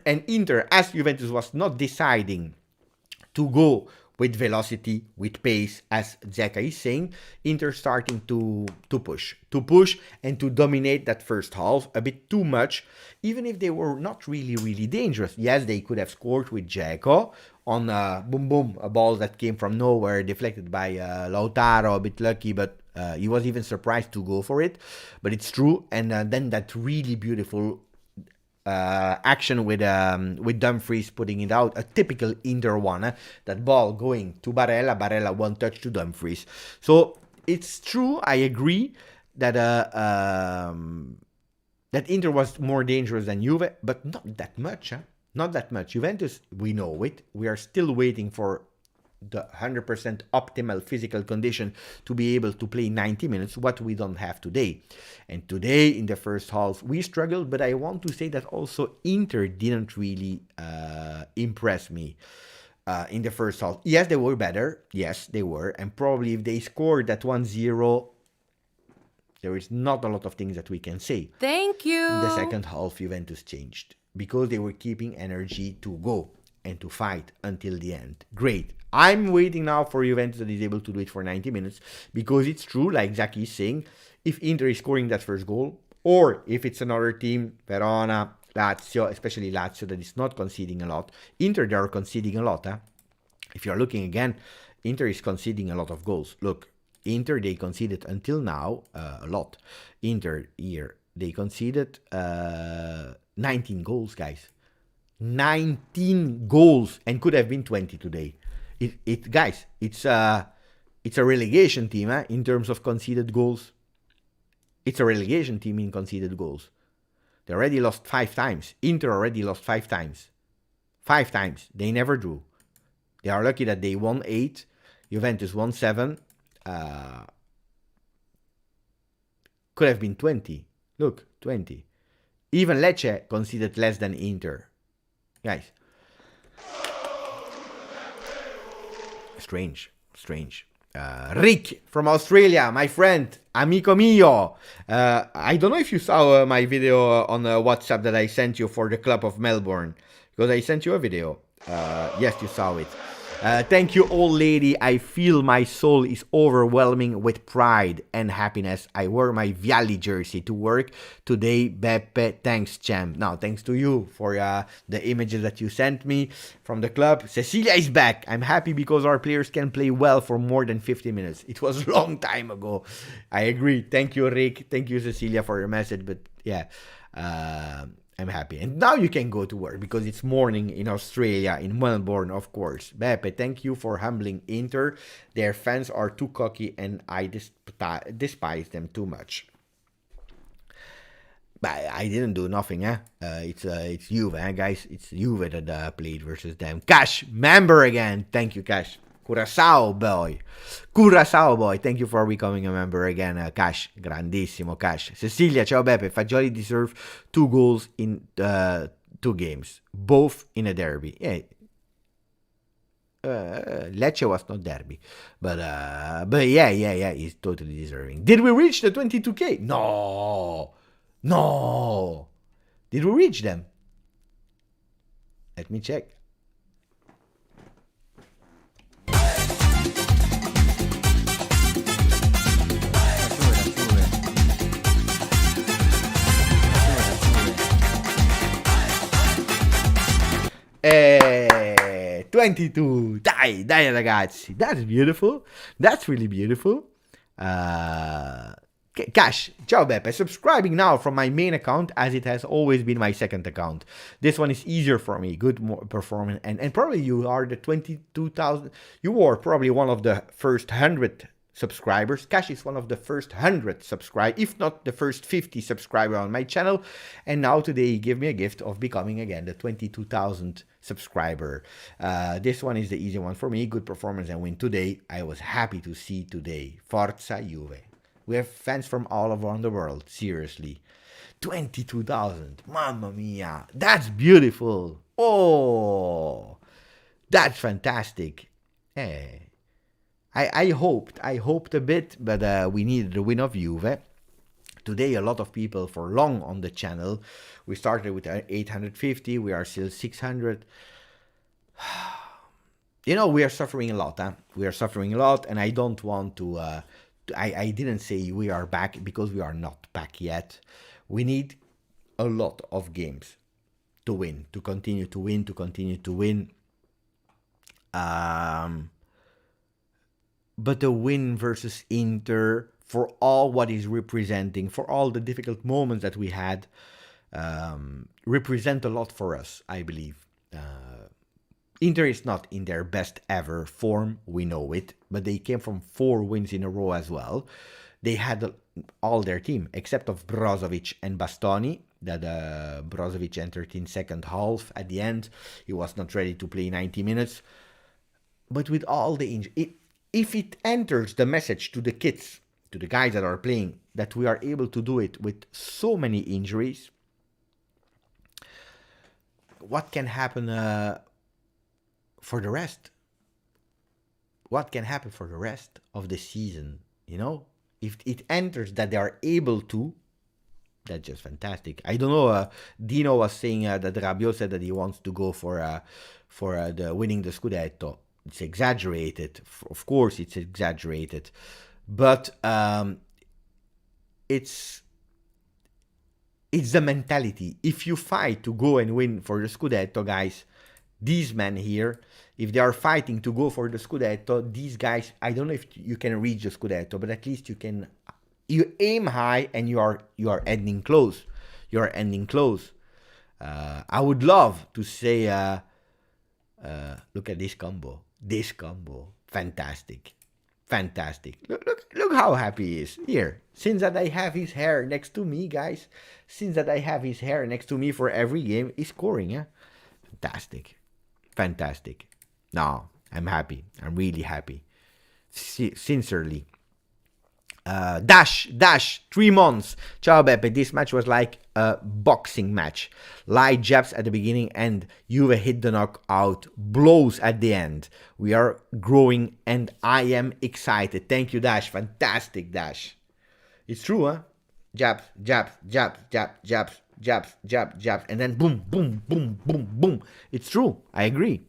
and Inter, as Juventus was not deciding to go with velocity, with pace, as Zeka is saying, Inter starting to push and to dominate that first half a bit too much, even if they were not really dangerous. Yes, they could have scored with Dzeko on a ball that came from nowhere, deflected by Lautaro, a bit lucky, but he was even surprised to go for it. But it's true, and then that really beautiful action with Dumfries putting it out, a typical Inter one, that ball going to Barella, one touch to Dumfries. So it's true, I agree that that Inter was more dangerous than Juve, but not that much. Not that much. Juventus, we know it. We are still waiting for the 100% optimal physical condition to be able to play 90 minutes, what we don't have today. And today, in the first half, we struggled, but I want to say that also Inter didn't really impress me in the first half. Yes, they were better. Yes, they were. And probably if they scored that 1-0, there is not a lot of things that we can say. Thank you. In the second half, Juventus changed because they were keeping energy to go. and to fight until the end. Great. I'm waiting now for Juventus that is able to do it for 90 minutes, because it's true, like Zaki is saying, if Inter is scoring that first goal, or if it's another team, Verona, Lazio, especially Lazio, that is not conceding a lot. Inter, they are conceding a lot. If you're looking again, Inter is conceding a lot of goals. Look, Inter, they conceded until now a lot. Inter here, they conceded 19 goals, guys. 19 goals, and could have been 20 today. Guys, it's a relegation team in terms of conceded goals. It's a relegation team in conceded goals. They already lost 5 times. Inter already lost 5 times. 5 times. They never drew. They are lucky that they won 8. Juventus won 7. Could have been 20. Look, 20. Even Lecce conceded less than Inter. Guys. Strange. Rick from Australia, my friend, amico mio. I don't know if you saw my video on WhatsApp that I sent you for the Club of Melbourne, because I sent you a video. Yes, you saw it. Thank you, old lady. I feel my soul is overwhelming with pride and happiness. I wear my Vialli jersey to work today. Beppe, thanks, champ. Now, thanks to you for the images that you sent me from the club. Cecilia is back. I'm happy because our players can play well for more than 50 minutes. It was a long time ago. I agree. Thank you, Rick. Thank you, Cecilia, for your message. But yeah, I'm happy. And now you can go to work because it's morning in Australia, in Melbourne, of course. Beppe, thank you for humbling Inter. Their fans are too cocky and I despise them too much. But I didn't do nothing, it's Juve, guys. It's Juve that played versus them. Cash, member again. Thank you, Cash. Curaçao boy, thank you for becoming a member again, Cash, grandissimo Cash. Cecilia, ciao Beppe, Fagioli deserve 2 goals in 2 games, both in a derby. Yeah, Lecce was not derby, but yeah, he's totally deserving. Did we reach the 22k? No. Did we reach them? Let me check. Eh, 22. Dai ragazzi. That's beautiful. That's really beautiful. Cash, ciao Beppe. Subscribing now from my main account as it has always been my second account. This one is easier for me. Good performance. And probably you are the 22,000. You are probably one of the first 100 subscribers. Cash is one of the first 100 subscribers, if not the first 50 subscriber on my channel. And now today he gave me a gift of becoming again the 22,000 subscriber. This one is the easy one for me. Good performance and win today. I was happy to see today. Forza Juve. We have fans from all around the world. Seriously. 22,000. Mamma mia. That's beautiful. Oh, that's fantastic. Hey. I hoped a bit, but we needed the win of Juve. Today, a lot of people for long on the channel. We started with 850. We are still 600. You know, we are suffering a lot. We are suffering a lot, and I don't want to... I didn't say we are back because we are not back yet. We need a lot of games to win, to continue to win. But the win versus Inter, for all what is representing, for all the difficult moments that we had, represent a lot for us, I believe. Inter is not in their best ever form, we know it, but they came from 4 wins in a row as well. They had all their team, except of Brozovic and Bastoni, that Brozovic entered in second half. At the end, he was not ready to play 90 minutes. But with all the injuries, if it enters the message to the kids, to the guys that are playing, that we are able to do it with so many injuries, what can happen for the rest? What can happen for the rest of the season? You know, if it enters that they are able to, That's just fantastic. I don't know. Dino was saying that Rabiot said that he wants to go for the winning the Scudetto. It's exaggerated. Of course, it's exaggerated, but it's the mentality. If you fight to go and win for the Scudetto, guys, these men here, if they are fighting to go for the Scudetto, these guys, I don't know if you can reach the Scudetto, but at least you aim high and you are ending close. You are ending close. I would love to say, look at this combo. This combo, fantastic. Fantastic. Look how happy he is. Here, since that I have his hair next to me, guys, since that I have his hair next to me for every game, he's scoring, yeah? Fantastic. Fantastic. No, I'm happy. I'm really happy. Sincerely. Dash, 3 months. Ciao Beppe, this match was like a boxing match. Light jabs at the beginning and Juve hit the knockout blows at the end. We are growing and I am excited. Thank you, Dash. Fantastic, Dash. It's true, huh? Jabs, and then boom, boom, boom, boom, boom. It's true. I agree.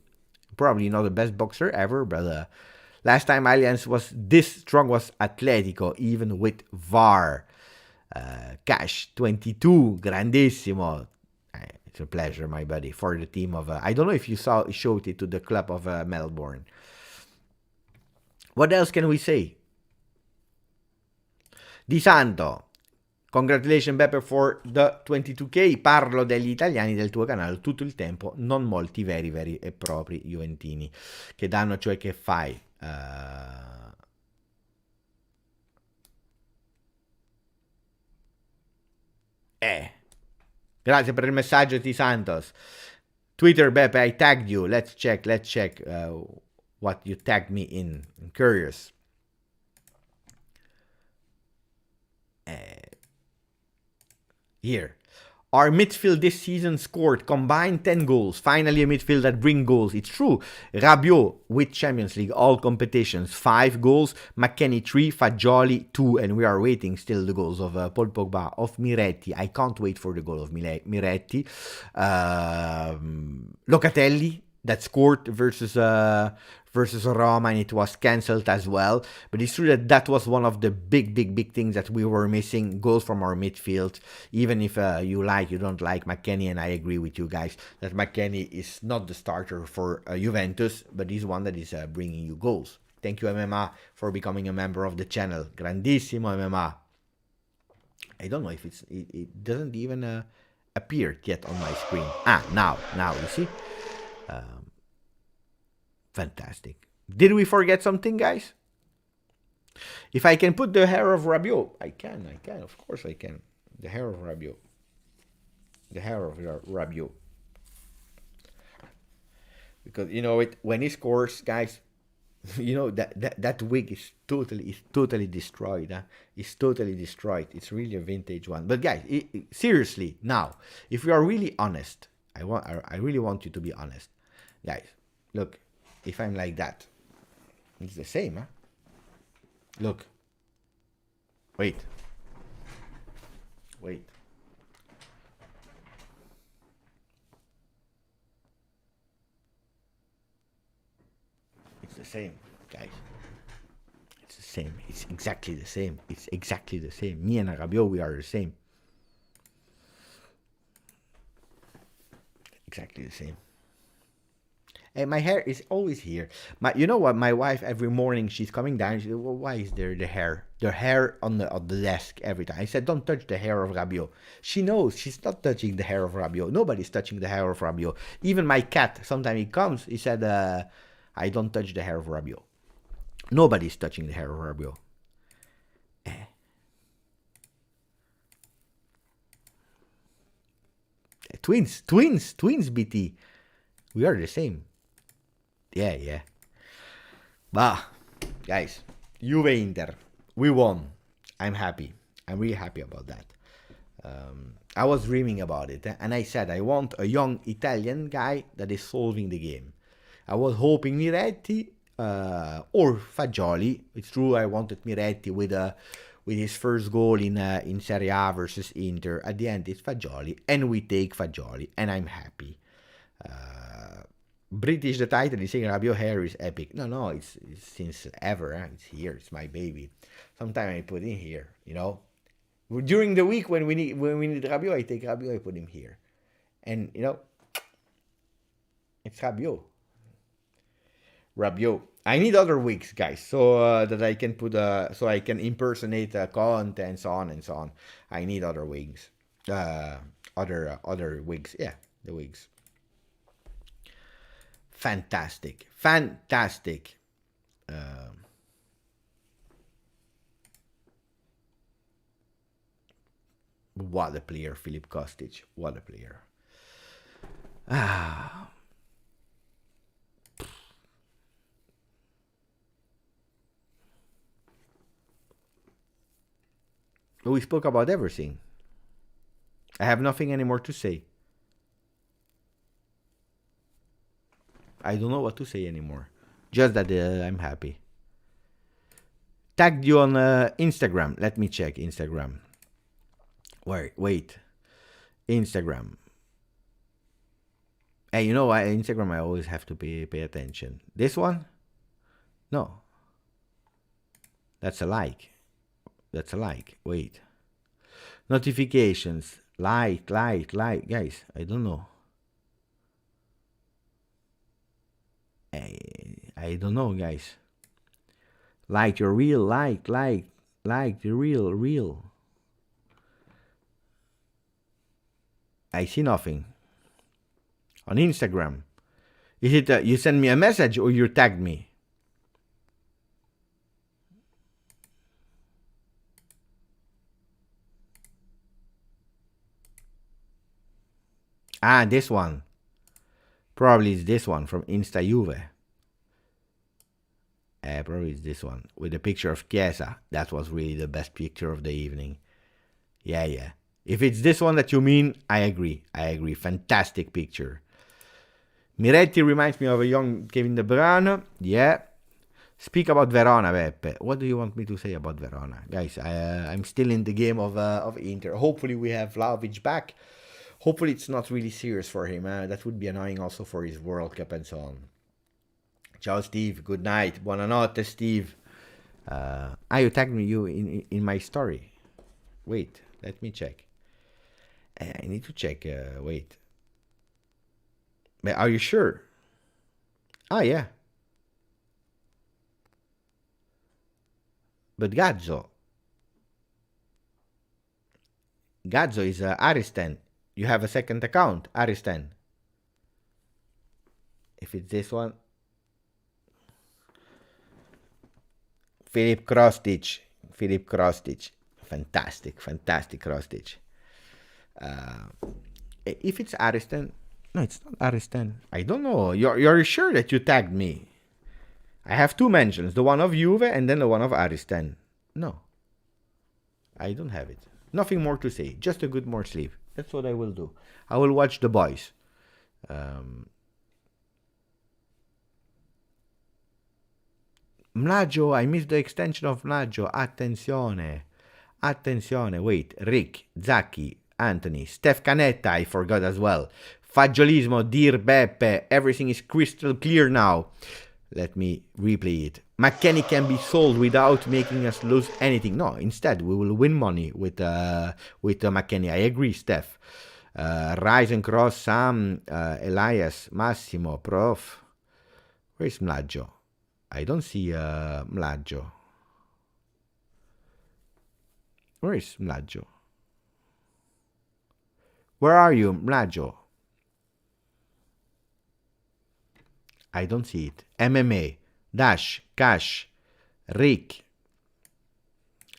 Probably not the best boxer ever, but last time Allianz was this strong was Atletico, even with VAR. Cash 22, grandissimo. It's a pleasure, my buddy, for the team of. I don't know if you showed it to the club of Melbourne. What else can we say? Di Santo. Congratulations Beppe for the 22k. Parlo degli italiani del tuo canale tutto il tempo, non molti veri e propri Juventini. Che danno, cioè che fai? Grazie per il messaggio di Santos. Twitter Beppe, I tagged you. Let's check what you tagged me in. I'm curious. Here. Our midfield this season scored combined 10 goals. Finally a midfield that brings goals. It's true. Rabiot with Champions League, all competitions, 5 goals. McKennie 3, Fagioli 2. And we are waiting still the goals of Paul Pogba, of Miretti. I can't wait for the goal of Miretti. Locatelli that scored versus Roma, and it was cancelled as well. But it's true that was one of the big things that we were missing, goals from our midfield. Even if you don't like McKennie, and I agree with you guys that McKennie is not the starter for Juventus, but he's one that is bringing you goals. Thank you, MMA, for becoming a member of the channel. Grandissimo, MMA. I don't know if it doesn't even appear yet on my screen. Now, you see? Fantastic. Did we forget something, guys? If I can put the hair of Rabiot, I can, of course I can. The hair of Rabiot. Because, you know, when he scores, guys, you know, that wig is totally destroyed. Huh? It's totally destroyed. It's really a vintage one. But guys, seriously, now, if we are really honest, I really want you to be honest. Guys, look. If I'm like that, it's the same, huh? Look. Wait. It's the same, guys. It's the same. It's exactly the same. Me and Rabiot, we are the same. Exactly the same. And my hair is always here. You know what? My wife, every morning, she's coming down. She said, well, why is there the hair? The hair on the desk every time. I said, don't touch the hair of Rabiot. She knows she's not touching the hair of Rabiot. Nobody's touching the hair of Rabiot. Even my cat, sometimes he comes, he said, I don't touch the hair of Rabiot. Nobody's touching the hair of Rabiot. Twins, BT. We are the same. Yeah. Bah, guys, Juve Inter, we won. I'm happy. I'm really happy about that. I was dreaming about it, and I said I want a young Italian guy that is solving the game. I was hoping Miretti or Fagioli. It's true, I wanted Miretti with with his first goal in Serie A versus Inter. At the end, it's Fagioli, and we take Fagioli, and I'm happy. British the title is saying Rabiot hair is epic. No, it's since ever. It's here. It's my baby. Sometimes I put in here. During the week when we need Rabiot, I take Rabiot. I put him here, and it's Rabiot. I need other wigs, guys, so that I can put so I can impersonate Conte and so on and so on. I need other wigs, other wigs. Yeah, the wigs. Fantastic. What a player, Filip Kostic. What a player. We spoke about everything. I have nothing anymore to say. I don't know what to say anymore. Just that I'm happy. Tagged you on Instagram. Let me check Instagram. Wait. Instagram. Hey, Instagram I always have to pay attention. This one? No. That's a like. Wait. Notifications. Like. Guys, I don't know. I don't know, guys. Like your reel, like the reel. I see nothing. On Instagram. Is it you send me a message or you tagged me? This one. Probably it's this one from Insta Juve. Probably it's this one with the picture of Chiesa. That was really the best picture of the evening. Yeah. If it's this one that you mean, I agree. Fantastic picture. Miretti reminds me of a young Kevin De Bruyne. Yeah. Speak about Verona, Beppe. What do you want me to say about Verona? Guys, I'm still in the game of Inter. Hopefully we have Vlahovic back. Hopefully it's not really serious for him. That would be annoying also for his World Cup and so on. Ciao, Steve. Good night. Buonanotte, Steve. You tagged me in my story. Wait, let me check. I need to check. Wait. But are you sure? Yeah. But Gazzo is Aristan. You have a second account, Aristan. If it's this one. Filip Kostic. Fantastic Kostic. If it's Aristan. No, it's not Aristan. I don't know. You're sure that you tagged me? I have two mentions. The one of Juve and then the one of Aristan. No. I don't have it. Nothing more to say. Just a good more sleep. That's what I will do. I will watch The Boys. Mlaggio, I missed the extension of Mlaggio. Attenzione. Wait. Rick, Zacchi, Anthony, Steph Canetta, I forgot as well. Fagiolismo, Dear Beppe. Everything is crystal clear now. Let me replay it. McKennie can be sold without making us lose anything. No, instead we will win money with McKennie. I agree, Steph. Rise and Cross, Sam, Elias, Massimo, Prof. Where is Mlaggio? I don't see Mlaggio. Where is Mlaggio? Where are you, Mlaggio? I don't see it. MMA, Dash, Cash, Rick.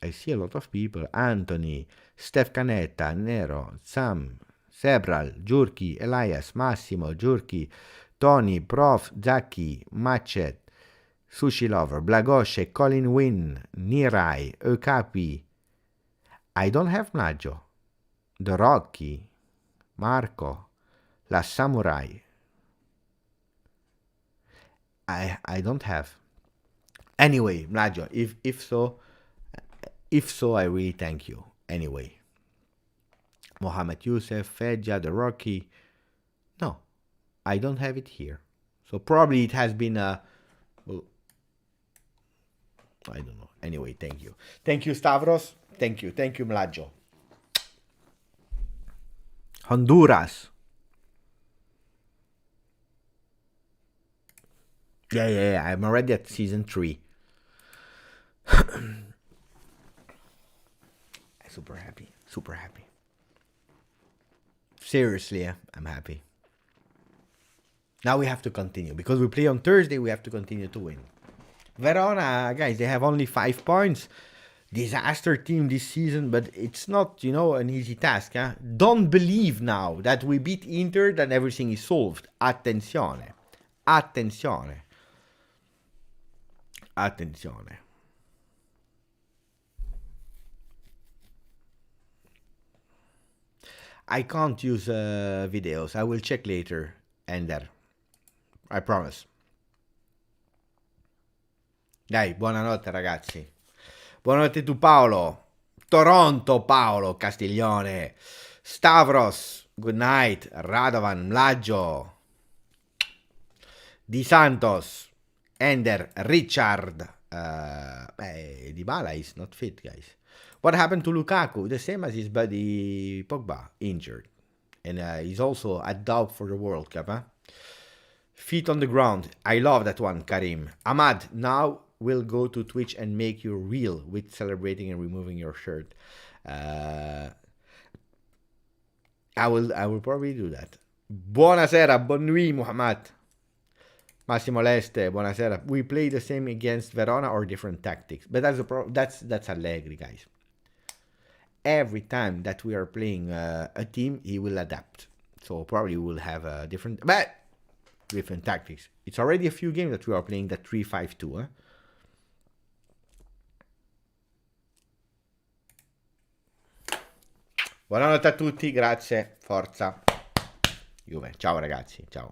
I see a lot of people. Anthony, Steph Canetta, Nero, Sam, Sebral, Giurchi, Elias, Massimo, Giurchi, Tony, Prof, Zacchi, Machet, Sushi Lover, Blagosce, Colin Wynn, Nirai, Okapi. I don't have Mlaggio. The Rocky, Marco, La Samurai. I don't have. Anyway, Mlaggio, if so, If so, I really thank you. Anyway. Mohamed Youssef, Fedja, the Rocky. No, I don't have it here. So probably it has been a... Well, I don't know. Anyway, thank you. Thank you, Stavros. Thank you. Thank you, Mlađo. Honduras. Yeah. I'm already at season 3. Super happy. Super happy. Seriously, I'm happy. Now we have to continue. Because we play on Thursday, we have to continue to win. Verona, guys, they have only 5 points. Disaster team this season, but it's not, an easy task. Huh? Don't believe now that we beat Inter, that everything is solved. Attenzione. Attenzione. Attenzione. I can't use videos. I will check later. Ender. I promise. Dai, buonanotte ragazzi. Buonanotte tu Paolo. Toronto Paolo Castiglione. Stavros. Good night. Radovan Mlađo. Di Santos. Ender. Richard. Dybala is not fit, guys. What happened to Lukaku? The same as his buddy Pogba. Injured. And he's also a doubt for the World Cup. Huh? Feet on the ground. I love that one, Karim. Ahmad, now we'll go to Twitch and make you real with celebrating and removing your shirt. I will probably do that. Buonasera, bonne nuit, Muhammad. Massimo Leste, buonasera. We play the same against Verona or different tactics, but that's Allegri, guys. Every time that we are playing a team, he will adapt. So probably we'll have a different tactics. It's already a few games that we are playing that 3-5-2. Eh? Buonanotte a tutti, grazie, forza Juve. Ciao ragazzi, ciao.